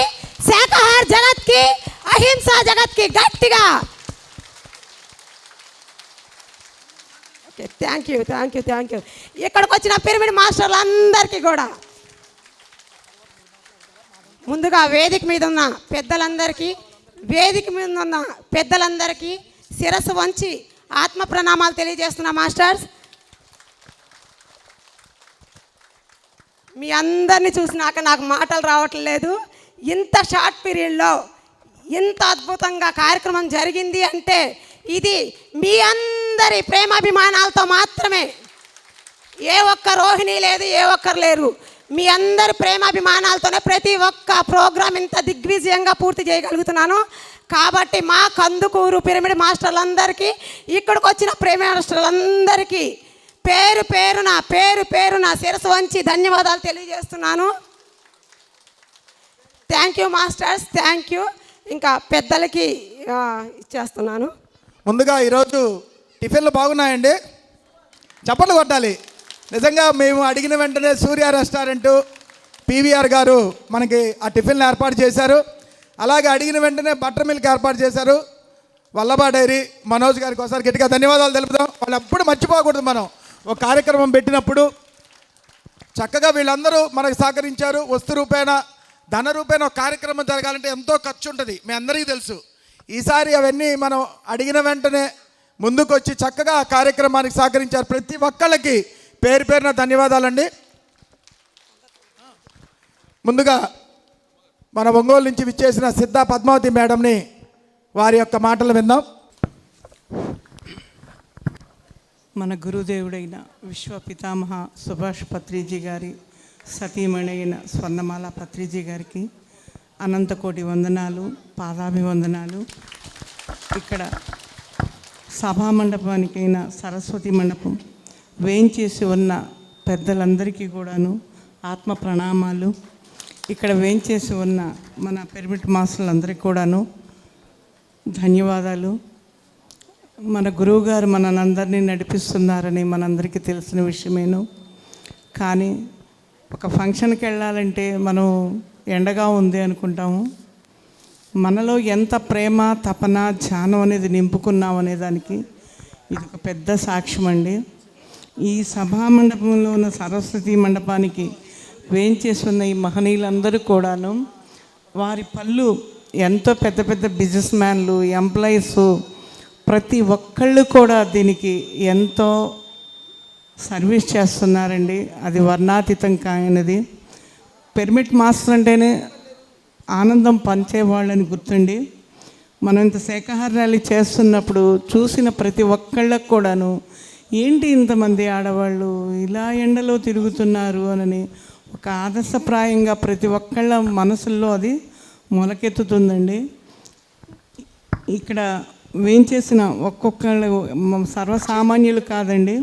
శాకాహార జగత్కి, అహింసా జగత్కి గట్టిగా ఓకే. Thank you. ఇక్కడికి వచ్చిన పిరమిడ్ మాస్టర్లు అందరికీ కూడా ముందుగా వేదిక మీద ఉన్న పెద్దలందరికీ శిరస్సు వంచి ఆత్మ ప్రణామాలు తెలియజేస్తున్నా. మాస్టర్స్, మీ అందరినీ చూసినాక నాకు మాటలు రావట్లేదు. ఇంత షార్ట్ పీరియడ్లో ఇంత అద్భుతంగా కార్యక్రమం జరిగింది అంటే ఇది మీ అందరి ప్రేమాభిమానాలతో మాత్రమే. ఏ ఒక్క రోహిణి లేదు, ఏ ఒక్కరు లేరు. మీ అందరి ప్రేమాభిమానాలతోనే ప్రతి ఒక్క ప్రోగ్రాం ఇంత దిగ్విజయంగా పూర్తి చేయగలుగుతున్నాను. కాబట్టి మా కందుకూరు పిరమిడ్ మాస్టర్లందరికీ, ఇక్కడికి వచ్చిన ప్రేమ మాస్టర్లందరికీ పేరు పేరున శిరస్సు వంచి ధన్యవాదాలు తెలియజేస్తున్నాను. Thank you masters, thank you. ఇంకా పెద్దలకి ఇచ్చేస్తున్నాను. ముందుగా ఈరోజు టిఫిన్లు బాగున్నాయండి, చప్పట్లు కొట్టాలి. నిజంగా మేము అడిగిన వెంటనే సూర్య రెస్టారెంటు పీవీఆర్ గారు మనకి ఆ టిఫిన్లు ఏర్పాటు చేశారు. అలాగే అడిగిన వెంటనే బటర్ మిల్క్ ఏర్పాటు చేశారు. వల్లభా డైరీ మనోజ్ గారికి ఒకసారి గట్టిగా ధన్యవాదాలు తెలుపుదాం. వాళ్ళు ఎప్పుడు మర్చిపోకూడదు. మనం ఒక కార్యక్రమం పెట్టినప్పుడు చక్కగా వీళ్ళందరూ మనకు సహకరించారు. వస్తు రూపేణ, ధన రూపేణ ఒక కార్యక్రమం జరగాలంటే ఎంతో ఖర్చు ఉంటుంది, మీ అందరికీ తెలుసు. ఈసారి అవన్నీ మనం అడిగిన వెంటనే ముందుకు వచ్చి చక్కగా ఆ కార్యక్రమానికి సహకరించారు. ప్రతి ఒక్కళ్ళకి పేరున ధన్యవాదాలండి. ముందుగా మన ఒంగోలు నుంచి విచ్చేసిన సిద్ధా పద్మావతి మేడంని వారి యొక్క మాటలు విందాం. మన గురుదేవుడైన విశ్వ పితామహ సుభాష్ పత్రిజీ గారి సతీమణి అయిన స్వర్ణమాల పత్రిజీ గారికి అనంతకోటి వందనాలు, పాదాభివందనాలు. ఇక్కడ సభామండపానికైన సరస్వతి మండపం వేయించేసి ఉన్న పెద్దలందరికీ కూడాను ఆత్మ ప్రణామాలు. ఇక్కడ వేయించేసి ఉన్న మన పిరమిడ్ మాస్టర్లందరికీ కూడాను ధన్యవాదాలు. మన గురువుగారు మనందరినీ నడిపిస్తున్నారని మనందరికీ తెలిసిన విషయమేను. కానీ ఒక ఫంక్షన్కి వెళ్ళాలంటే మనం ఎండగా ఉంది అనుకుంటాము. మనలో ఎంత ప్రేమ, తపన, ధ్యానం అనేది నింపుకున్నాం అనే దానికి ఇది ఒక పెద్ద సాక్ష్యం అండి. ఈ సభామండపంలో ఉన్న సరస్వతి మండపానికి వేయించేసి ఉన్న ఈ మహనీయులందరూ కూడాను వారి పళ్ళు ఎంతో పెద్ద పెద్ద బిజినెస్ మ్యాన్లు, ఎంప్లాయీస్ ప్రతి ఒక్కళ్ళు కూడా దీనికి ఎంతో సర్వీస్ చేస్తున్నారండి. అది వర్ణాతీతం కానిది. పిరమిడ్ మాస్టర్ అంటేనే ఆనందం పంచేవాళ్ళని గుర్తుండి మనం ఇంత శాకాహార ర్యాలీ చేస్తున్నప్పుడు చూసిన ప్రతి ఒక్కళ్ళకు కూడాను ఏంటి ఇంతమంది ఆడవాళ్ళు ఇలా ఎండలో తిరుగుతున్నారు అని ఒక ఆదర్శప్రాయంగా ప్రతి ఒక్కళ్ళ మనసుల్లో అది మొలకెత్తుతుందండి. ఇక్కడ వేయించేసిన ఒక్కొక్కళ్ళు సర్వసామాన్యులు కాదండి,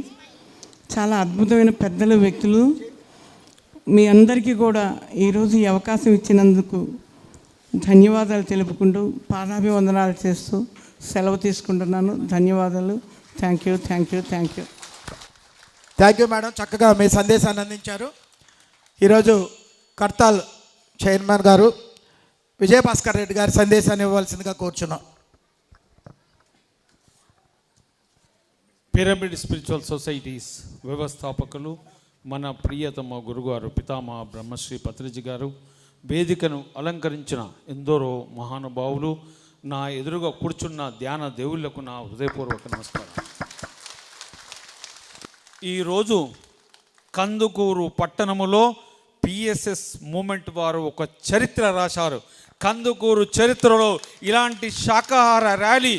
చాలా అద్భుతమైన పెద్దలు, వ్యక్తులు. మీ అందరికీ కూడా ఈరోజు ఈ అవకాశం ఇచ్చినందుకు ధన్యవాదాలు తెలుపుకుంటూ పాదాభివందనాలు చేస్తూ సెలవు తీసుకుంటున్నాను. ధన్యవాదాలు. థ్యాంక్ యూ మేడం, చక్కగా మీ సందేశాన్ని అందించారు. ఈరోజు కర్తాల్ చైర్మన్ గారు విజయభాస్కర్ రెడ్డి గారి సందేశాన్ని ఇవ్వాల్సిందిగా కోరుచున్నాం. పిరమిడ్ స్పిరిచువల్ సొసైటీస్ వ్యవస్థాపకులు మన ప్రియతమ గురుగారు పితామహ బ్రహ్మశ్రీ పత్రిజీ గారు, వేదికను అలంకరించిన ఎందరో మహానుభావులు, నా ఎదురుగా కూర్చున్న ధ్యాన దేవుళ్లకు నా హృదయపూర్వక నమస్కారం. ఈరోజు కందుకూరు పట్టణములో పిఎస్ఎస్ మూమెంట్ వారు ఒక చరిత్ర రాశారు. కందుకూరు చరిత్రలో ఇలాంటి శాకాహార ర్యాలీ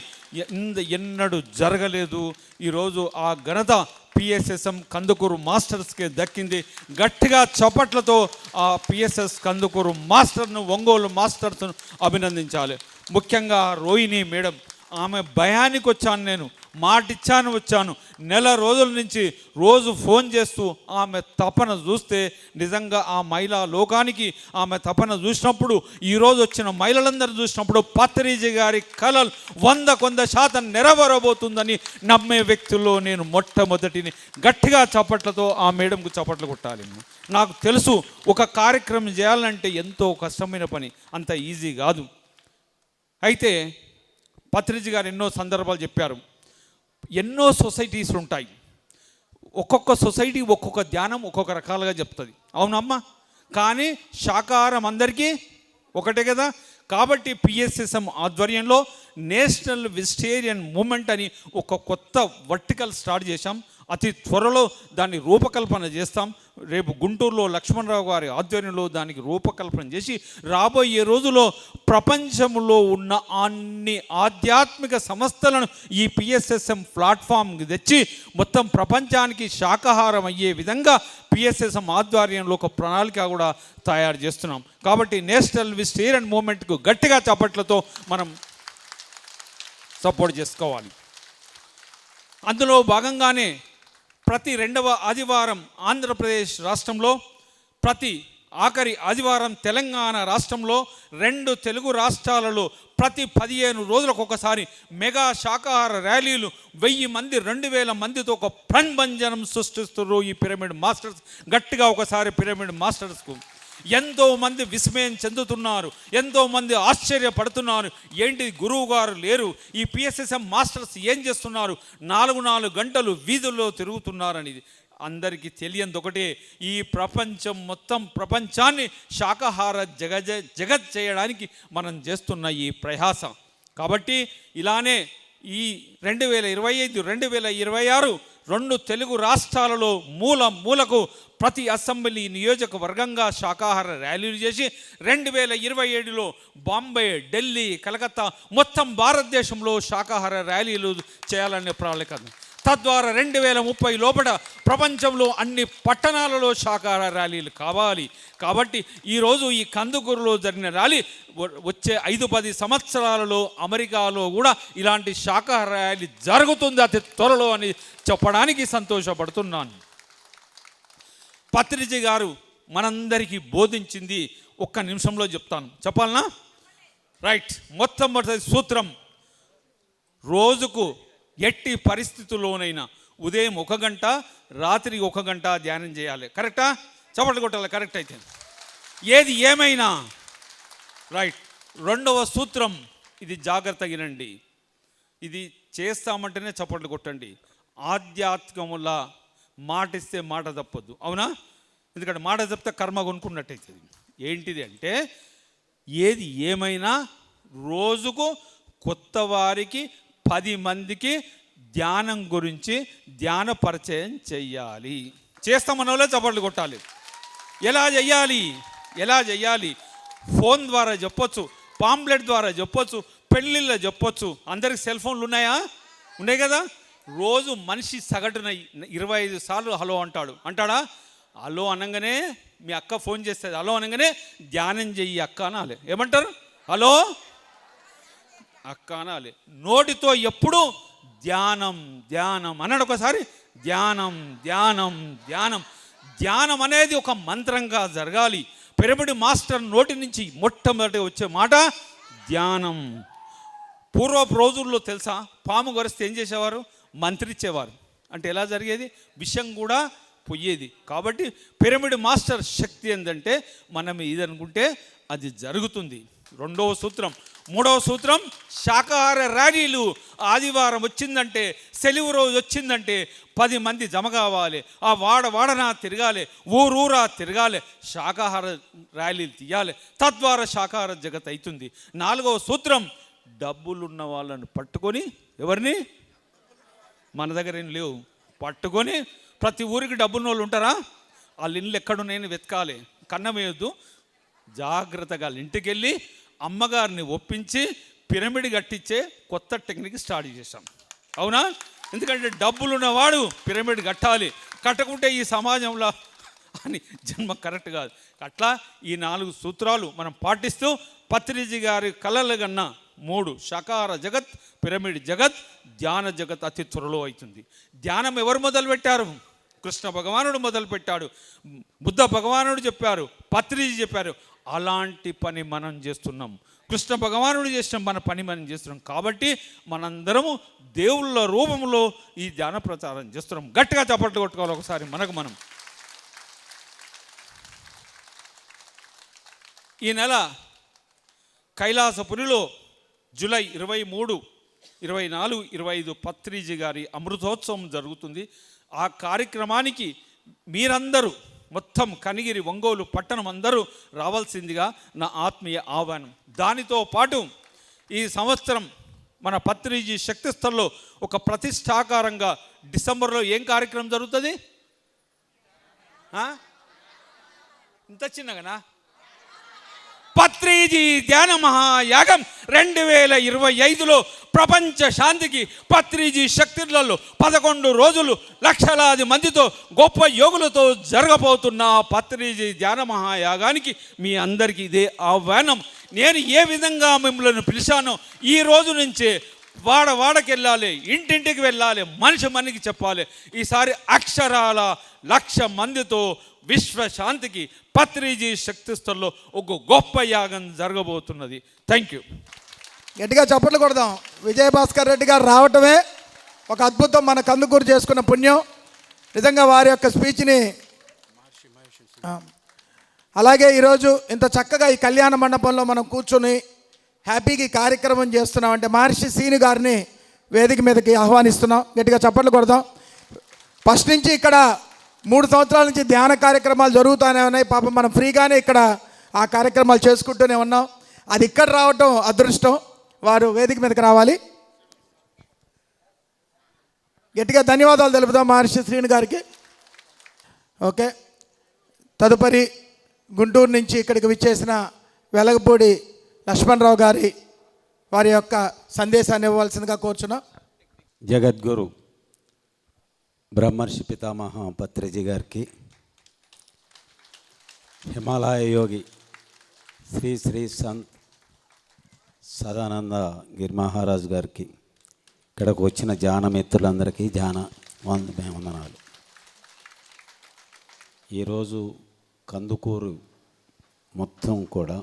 ఎన్నడూ జరగలేదు. ఈరోజు ఆ ఘనత పిఎస్ఎస్ఎం కందుకూరు మాస్టర్స్కి దక్కింది. గట్టిగా చప్పట్లతో ఆ పిఎస్ఎస్ కందుకూరు మాస్టర్ను, ఒంగోలు మాస్టర్స్ను అభినందించాలి. ముఖ్యంగా రోహిణి మేడం, ఆమె భయానికి వచ్చాను, నేను మాటిచ్చాను వచ్చాను. నెల రోజుల నుంచి రోజు ఫోన్ చేస్తూ ఆమె తపన చూస్తే నిజంగా ఆ మహిళా లోకానికి ఆమె తపన చూసినప్పుడు, ఈరోజు వచ్చిన మహిళలందరూ చూసినప్పుడు పత్రిజీ గారి కలలు 100% నెరవేరబోతుందని నమ్మే వ్యక్తుల్లో నేను మొట్టమొదటిని. గట్టిగా చప్పట్లతో ఆ మేడంకు చప్పట్లు కొట్టాలి. నాకు తెలుసు ఒక కార్యక్రమం చేయాలంటే ఎంతో కష్టమైన పని, అంత ఈజీ కాదు. అయితే పత్రిజీ గారు ఎన్నో సందర్భాలు చెప్పారు. ఎన్నో సొసైటీస్ ఉంటాయి, ఒక్కొక్క సొసైటీ ఒక్కొక్క ధ్యానం ఒక్కొక్క రకాలుగా చెప్తుంది. అవునమ్మా? కానీ శాకాహారం అందరికీ ఒకటే కదా. కాబట్టి పిఎస్ఎస్ఎం ఆధ్వర్యంలో నేషనల్ వెజిటేరియన్ మూమెంట్ అని ఒక కొత్త వర్టికల్ స్టార్ట్ చేశాం. అతి త్వరలో దాన్ని రూపకల్పన చేస్తాం. రేపు గుంటూరులో లక్ష్మణరావు గారి ఆధ్వర్యంలో దానికి రూపకల్పన చేసి రాబోయే రోజుల్లో ప్రపంచంలో ఉన్న అన్ని ఆధ్యాత్మిక సంస్థలను ఈ పిఎస్ఎస్ఎం ప్లాట్ఫామ్కి తెచ్చి మొత్తం ప్రపంచానికి శాకాహారం అయ్యే విధంగా పిఎస్ఎస్ఎం ఆధ్వర్యంలో ఒక ప్రణాళిక కూడా తయారు చేస్తున్నాం. కాబట్టి నేషనల్ వెజిటేరియన్ మూమెంట్కు గట్టిగా చప్పట్లతో మనం సపోర్ట్ చేసుకోవాలి. అందులో భాగంగానే ప్రతి 2వ ఆదివారం ఆంధ్రప్రదేశ్ రాష్ట్రంలో, ప్రతి ఆఖరి ఆదివారం తెలంగాణ రాష్ట్రంలో, 2 తెలుగు రాష్ట్రాలలో ప్రతి 15 రోజులకు ఒకసారి మెగా శాకాహార ర్యాలీలు 1000 మంది 2000 మందితో ఒక ప్రణభంజనం సృష్టిస్తున్నారు ఈ పిరమిడ్ మాస్టర్స్. గట్టిగా ఒకసారి పిరమిడ్ మాస్టర్స్కు. ఎంతోమంది విస్మయం చెందుతున్నారు, ఎంతోమంది ఆశ్చర్యపడుతున్నారు. ఏంటి గురువు గారు లేరు, ఈ పిఎస్ఎస్ఎం మాస్టర్స్ ఏం చేస్తున్నారు, 4 గంటలు వీధుల్లో తిరుగుతున్నారనేది. అందరికీ తెలియంది ఒకటే, ఈ ప్రపంచం మొత్తం ప్రపంచాన్ని శాకాహార జగత్ చేయడానికి మనం చేస్తున్న ఈ ప్రయాస. కాబట్టి ఇలానే ఈ 2025, 2026 2 తెలుగు రాష్ట్రాలలో మూలకు ప్రతి అసెంబ్లీ నియోజకవర్గంగా శాకాహార ర్యాలీలు చేసి 2027లో బాంబే, ఢిల్లీ, కలకత్తా మొత్తం భారతదేశంలో శాకాహార ర్యాలీలు చేయాలనే ప్రణాళిక. తద్వారా 2030 లోపల ప్రపంచంలో అన్ని పట్టణాలలో శాకాహార ర్యాలీలు కావాలి. కాబట్టి ఈరోజు ఈ కందుకూరులో జరిగిన ర్యాలీ వచ్చే 5-10 సంవత్సరాలలో అమెరికాలో కూడా ఇలాంటి శాకాహార ర్యాలీ జరుగుతుంది అతి త్వరలో అని చెప్పడానికి సంతోషపడుతున్నాను. పత్రిజీ గారు మనందరికీ బోధించింది ఒక్క నిమిషంలో చెప్తాను. చెప్పాలనా? రైట్. మొట్టమొదటి సూత్రం, రోజుకు ఎట్టి పరిస్థితుల్లోనైనా ఉదయం 1 గంట, రాత్రి 1 గంట ధ్యానం చేయాలి. కరెక్టా? చప్పట్లు కొట్టాలి. కరెక్ట్ అయితే ఏది ఏమైనా. రైట్. 2వ సూత్రం, ఇది జాగ్రత్తగా వినండి, ఇది చేస్తామంటేనే చప్పట్లు కొట్టండి. ఆధ్యాత్మికముల మాటిస్తే మాట తప్పొద్దు. అవునా? ఎందుకంటే మాట తప్పితే కర్మ కొనుక్కున్నట్టయితుంది. ఏంటిది అంటే, ఏది ఏమైనా రోజుకు కొత్త వారికి 10 మందికి ధ్యానం గురించి ధ్యాన పరిచయం చెయ్యాలి. చేస్తామన్న వాళ్ళే చప్పట్లు కొట్టాలి. ఎలా చెయ్యాలి? ఫోన్ ద్వారా చెప్పొచ్చు, పాంప్లెట్ ద్వారా చెప్పొచ్చు, పెళ్ళిళ్ళ చెప్పొచ్చు. అందరికి సెల్ ఫోన్లు ఉన్నాయా? ఉన్నాయి కదా. రోజు మనిషి సగటున 25 సార్లు హలో అంటాడా? హలో అనగానే మీ అక్క ఫోన్ చేస్తుంది, హలో అనగానే ధ్యానం చెయ్యి అక్క అనాలి. ఏమంటారు? హలో అక్క అనాలి. నోటితో ఎప్పుడు ధ్యానం అన్నాడు. ఒకసారి ధ్యానం అనేది ఒక మంత్రంగా జరగాలి. పిరమిడ్ మాస్టర్ నోటి నుంచి మొట్టమొదటి వచ్చే మాట ధ్యానం. పూర్వపు రోజుల్లో తెలుసా, పాము గరిస్తే ఏం చేసేవారు? మంత్రిచ్చేవారు. అంటే ఎలా జరిగేది? విషయం కూడా పోయేది. కాబట్టి పిరమిడ్ మాస్టర్ శక్తి ఏంటంటే మనం ఇది అనుకుంటే అది జరుగుతుంది. 2వ సూత్రం. 3వ సూత్రం, శాకాహార ర్యాలీలు ఆదివారం వచ్చిందంటే, సెలవు రోజు వచ్చిందంటే 10 మంది జమ కావాలి. ఆ వాడనా తిరగాలి, ఊరూరా తిరగాలి, శాకాహార ర్యాలీలు తీయాలి. తద్వారా శాకాహార జగత్ అవుతుంది. 4వ సూత్రం, డబ్బులున్న వాళ్ళని పట్టుకొని, ఎవరిని? మన దగ్గర ఏం లేవు, పట్టుకొని ప్రతి ఊరికి డబ్బున్న వాళ్ళు ఉంటారా? వాళ్ళ ఇళ్ళు ఎక్కడున్నాయని వెతకాలి. కన్నం వేయొద్దు, జాగ్రత్తగా ఇంటికి వెళ్ళి అమ్మగారిని ఒప్పించి పిరమిడ్ కట్టించే కొత్త టెక్నిక్ స్టార్ట్ చేశాం. అవునా? ఎందుకంటే డబ్బులున్నవాడు పిరమిడ్ కట్టాలి, కట్టకుంటే ఈ సమాజంలో అని జన్మ కరెక్ట్ కాదు. అట్లా ఈ 4 సూత్రాలు మనం పాటిస్తూ పత్రిజీ గారి కళలు కన్నా 3 శాకాహార జగత్, పిరమిడ్ జగత్, ధ్యాన జగత్ అతి త్వరలో అవుతుంది. ధ్యానం ఎవరు మొదలుపెట్టారు? కృష్ణ భగవానుడు మొదలుపెట్టాడు, బుద్ధ భగవానుడు చెప్పారు, పత్రిజీ చెప్పారు. అలాంటి పని మనం చేస్తున్నాం. కృష్ణ భగవానుడు చేసిన మన పని మనం చేస్తున్నాం. కాబట్టి మనందరము దేవుళ్ళ రూపంలో ఈ ధ్యాన ప్రచారం చేస్తున్నాం. గట్టిగా చప్పట్లు కొట్టుకోవాలి ఒకసారి మనకు మనం. ఈ నెల కైలాసపురిలో జూలై 23, 24, 25 పత్రిజీ గారి అమృతోత్సవం జరుగుతుంది. ఆ కార్యక్రమానికి మీరందరూ మొత్తం కనిగిరి, ఒంగోలు పట్టణం అందరూ రావాల్సిందిగా నా ఆత్మీయ ఆహ్వానం. దానితో పాటు ఈ సంవత్సరం మన పత్రిజీ శక్తి స్థల్లో ఒక ప్రతిష్టాకారంగా డిసెంబర్లో ఏం కార్యక్రమం జరుగుతుంది? ఇంత చిన్నగానా? పత్రిజీ ధ్యాన మహాయాగం 2025లో ప్రపంచ శాంతికి పత్రిజీ శక్తులలో 11 రోజులు లక్షలాది మందితో గొప్ప యోగులతో జరగబోతున్న పత్రిజీ ధ్యాన మహాయాగానికి మీ అందరికీ ఇదే ఆహ్వానం. నేను ఏ విధంగా మిమ్మల్ని పిలిచానో ఈ రోజు నుంచే వాడకి వెళ్ళాలి, ఇంటింటికి వెళ్ళాలి, మనిషికి చెప్పాలి. ఈసారి అక్షరాల 1,00,000 మందితో విశ్వశాంతికి పత్రిజీ శక్తి స్థల్లో ఒక గొప్ప యాగం జరగబోతున్నది. Thank you. గట్టిగా చప్పట్లు కొడదాం. విజయభాస్కర్ రెడ్డి గారు రావటమే ఒక అద్భుతం, మన కందుకూరు చేసుకున్న పుణ్యం. నిజంగా వారి యొక్క స్పీచ్ని అలాగే ఈరోజు ఇంత చక్కగా ఈ కళ్యాణ మండపంలో మనం కూర్చొని హ్యాపీగా ఈ కార్యక్రమం చేస్తున్నాం అంటే మహర్షి సీని గారిని వేదిక మీదకి ఆహ్వానిస్తున్నాం. గట్టిగా చప్పట్లు కొడదాం. ఫస్ట్ నుంచి ఇక్కడ 3 సంవత్సరాల నుంచి ధ్యాన కార్యక్రమాలు జరుగుతూనే ఉన్నాయి. పాపం మనం ఫ్రీగానే ఇక్కడ ఆ కార్యక్రమాలు చేసుకుంటూనే ఉన్నాం. అది ఇక్కడ రావటం అదృష్టం. వారు వేదిక మీదకి రావాలి. గట్టిగా ధన్యవాదాలు తెలుపుదాం మహర్షి శ్రీని గారికి. ఓకే, తదుపరి గుంటూరు నుంచి ఇక్కడికి విచ్చేసిన వెలగపూడి లక్ష్మణరావు గారి వారి యొక్క సందేశాన్ని ఇవ్వవలసిందిగా కోరుచున్నాం. జగద్గురు బ్రహ్మర్షి పితామహ పత్రిజీ గారికి, హిమాలయ యోగి శ్రీ శ్రీ సంత్ సదానంద గిరి మహారాజ్ గారికి, ఇక్కడకు వచ్చిన ధ్యాన మిత్రులందరికీ వందనాలు. ఈరోజు కందుకూరు మొత్తం కూడా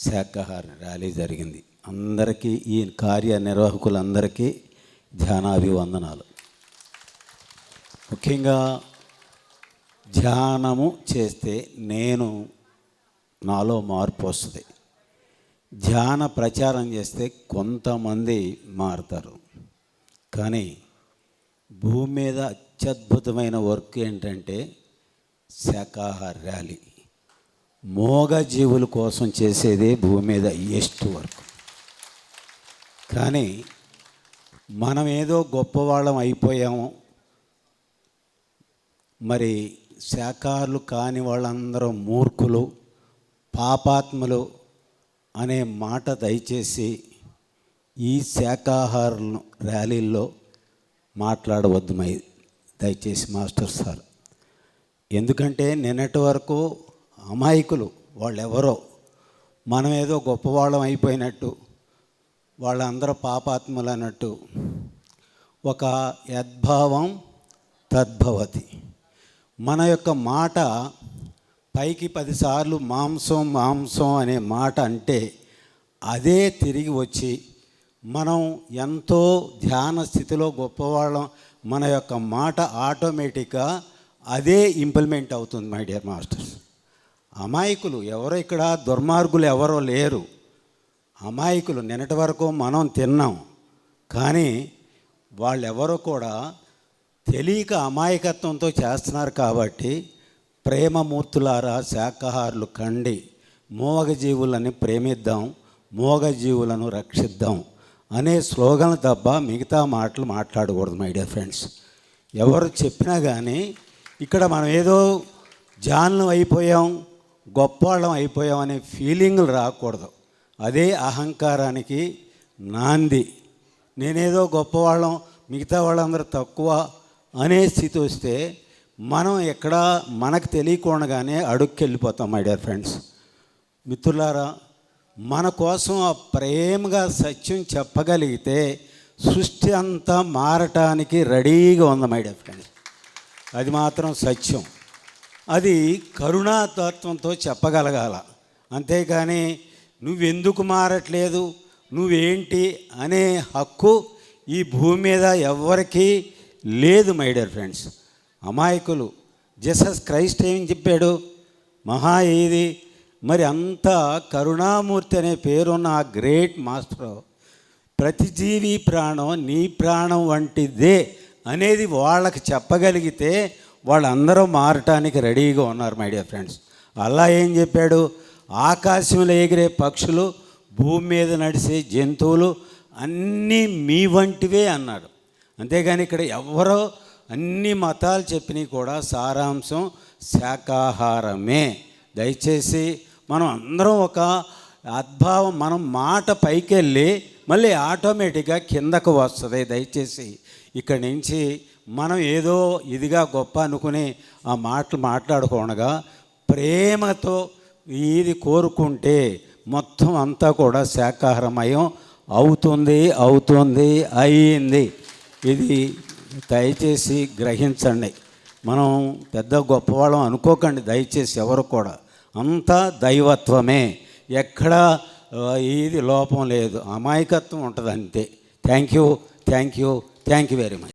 శాకాహార ర్యాలీ జరిగింది. అందరికీ, ఈ కార్యనిర్వాహకులందరికీ ధ్యానాభివందనాలు. ముఖ్యంగా ధ్యానము చేస్తే నాలో మార్పు వస్తుంది. ధ్యాన ప్రచారం చేస్తే కొంతమంది మారుతారు. కానీ భూమి మీద అత్యద్భుతమైన వర్క్ ఏంటంటే శాకాహార ర్యాలీ. మూగజీవుల కోసం చేసేదే భూమి మీద హైయెస్ట్ వర్క్. కానీ మనం ఏదో గొప్పవాళ్ళం అయిపోయాము, మరి శాకాహారులు కాని వాళ్ళందరూ మూర్ఖులు, పాపాత్ములు అనే మాట దయచేసి ఈ శాకాహారులను ర్యాలీల్లో మాట్లాడవద్దు దయచేసి మాస్టర్ సార్. ఎందుకంటే నిన్నటి వరకు అమాయకులు వాళ్ళెవరో, మనం ఏదో గొప్పవాళ్ళం అయిపోయినట్టు, వాళ్ళందరూ పాపాత్ములు అన్నట్టు ఒక యద్భావం తద్భవతి. మన యొక్క మాట పైకి 10 సార్లు మాంసం మాంసం అనే మాట అంటే అదే తిరిగి వచ్చి మనం ఎంతో ధ్యాన స్థితిలో గొప్పవాళ్ళం, మన యొక్క మాట ఆటోమేటిక్గా అదే ఇంప్లిమెంట్ అవుతుంది. మై డియర్ మాస్టర్స్, అమాయకులు ఎవరో ఇక్కడ దుర్మార్గులు ఎవరో లేరు. అమాయకులు నిన్నటి వరకు మనం తిన్నాం, కానీ వాళ్ళెవరో కూడా తెలియక అమాయకత్వంతో చేస్తున్నారు. కాబట్టి ప్రేమమూర్తులారా, శాకాహారులు కండి, మూగజీవులని ప్రేమిద్దాం, మూగజీవులను రక్షిద్దాం అనే స్లోగన్ తప్ప మిగతా మాటలు మాట్లాడకూడదు. మై డియర్ ఫ్రెండ్స్, ఎవరు చెప్పినా కానీ ఇక్కడ మనం ఏదో జాన్లం అయిపోయాం, గొప్పవాళ్ళం అయిపోయాం అనే ఫీలింగ్లు రాకూడదు. అదే అహంకారానికి నాంది. నేనేదో గొప్పవాళ్ళం, మిగతా వాళ్ళందరూ తక్కువ అనే స్థితి వస్తే మనం ఎక్కడ మనకు తెలియకుండానే అడుక్కెళ్ళిపోతాం. మై డియర్ ఫ్రెండ్స్, మిత్రులారా, మన కోసం ఆ ప్రేమగా సత్యం చెప్పగలిగితే సృష్టి అంతా మారటానికి రెడీగా ఉంది. మై డియర్ ఫ్రెండ్స్, అది మాత్రం సత్యం. అది కరుణాతత్వంతో చెప్పగలగాల. అంతేకాని నువ్వెందుకు మారట్లేదు, నువ్వేంటి అనే హక్కు ఈ భూమి మీద ఎవ్వరికీ లేదు. మై డియర్ ఫ్రెండ్స్, అమాయకులు. జీసస్ క్రైస్ట్ ఏం చెప్పాడు? మహా ఏది మరి అంత కరుణామూర్తి అనే పేరున్న ఆ గ్రేట్ మాస్టర్ ప్రతి జీవి ప్రాణం నీ ప్రాణం వంటిదే అనేది వాళ్ళకి చెప్పగలిగితే వాళ్ళందరూ మారటానికి రెడీగా ఉన్నారు. మై డియర్ ఫ్రెండ్స్, అల్లా ఏం చెప్పాడు? ఆకాశంలో ఎగిరే పక్షులు, భూమి మీద నడిచే జంతువులు అన్నీ మీ వంటివే అన్నాడు. అంతేగాని ఇక్కడ ఎవరో అన్ని మతాలు చెప్పినవి కూడా సారాంశం శాకాహారమే. దయచేసి మనం అందరం ఒక అద్భావం, మనం మాట పైకెళ్ళి మళ్ళీ ఆటోమేటిక్గా కిందకు వస్తుంది. దయచేసి ఇక్కడి నుంచి మనం ఏదో ఇదిగా గొప్ప అనుకుని ఆ మాటలు మాట్లాడుకోనగా ప్రేమతో ఇది కోరుకుంటే మొత్తం అంతా కూడా శాకాహారమయం అవుతుంది అయింది. ఇది దయచేసి గ్రహించండి. మనం పెద్ద గొప్పవాళ్ళం అనుకోకండి దయచేసి ఎవరు కూడా. అంతా దైవత్వమే, ఎక్కడా ఇది లోపం లేదు, అమాయకత్వం ఉంటుంది అంతే. Thank you very much.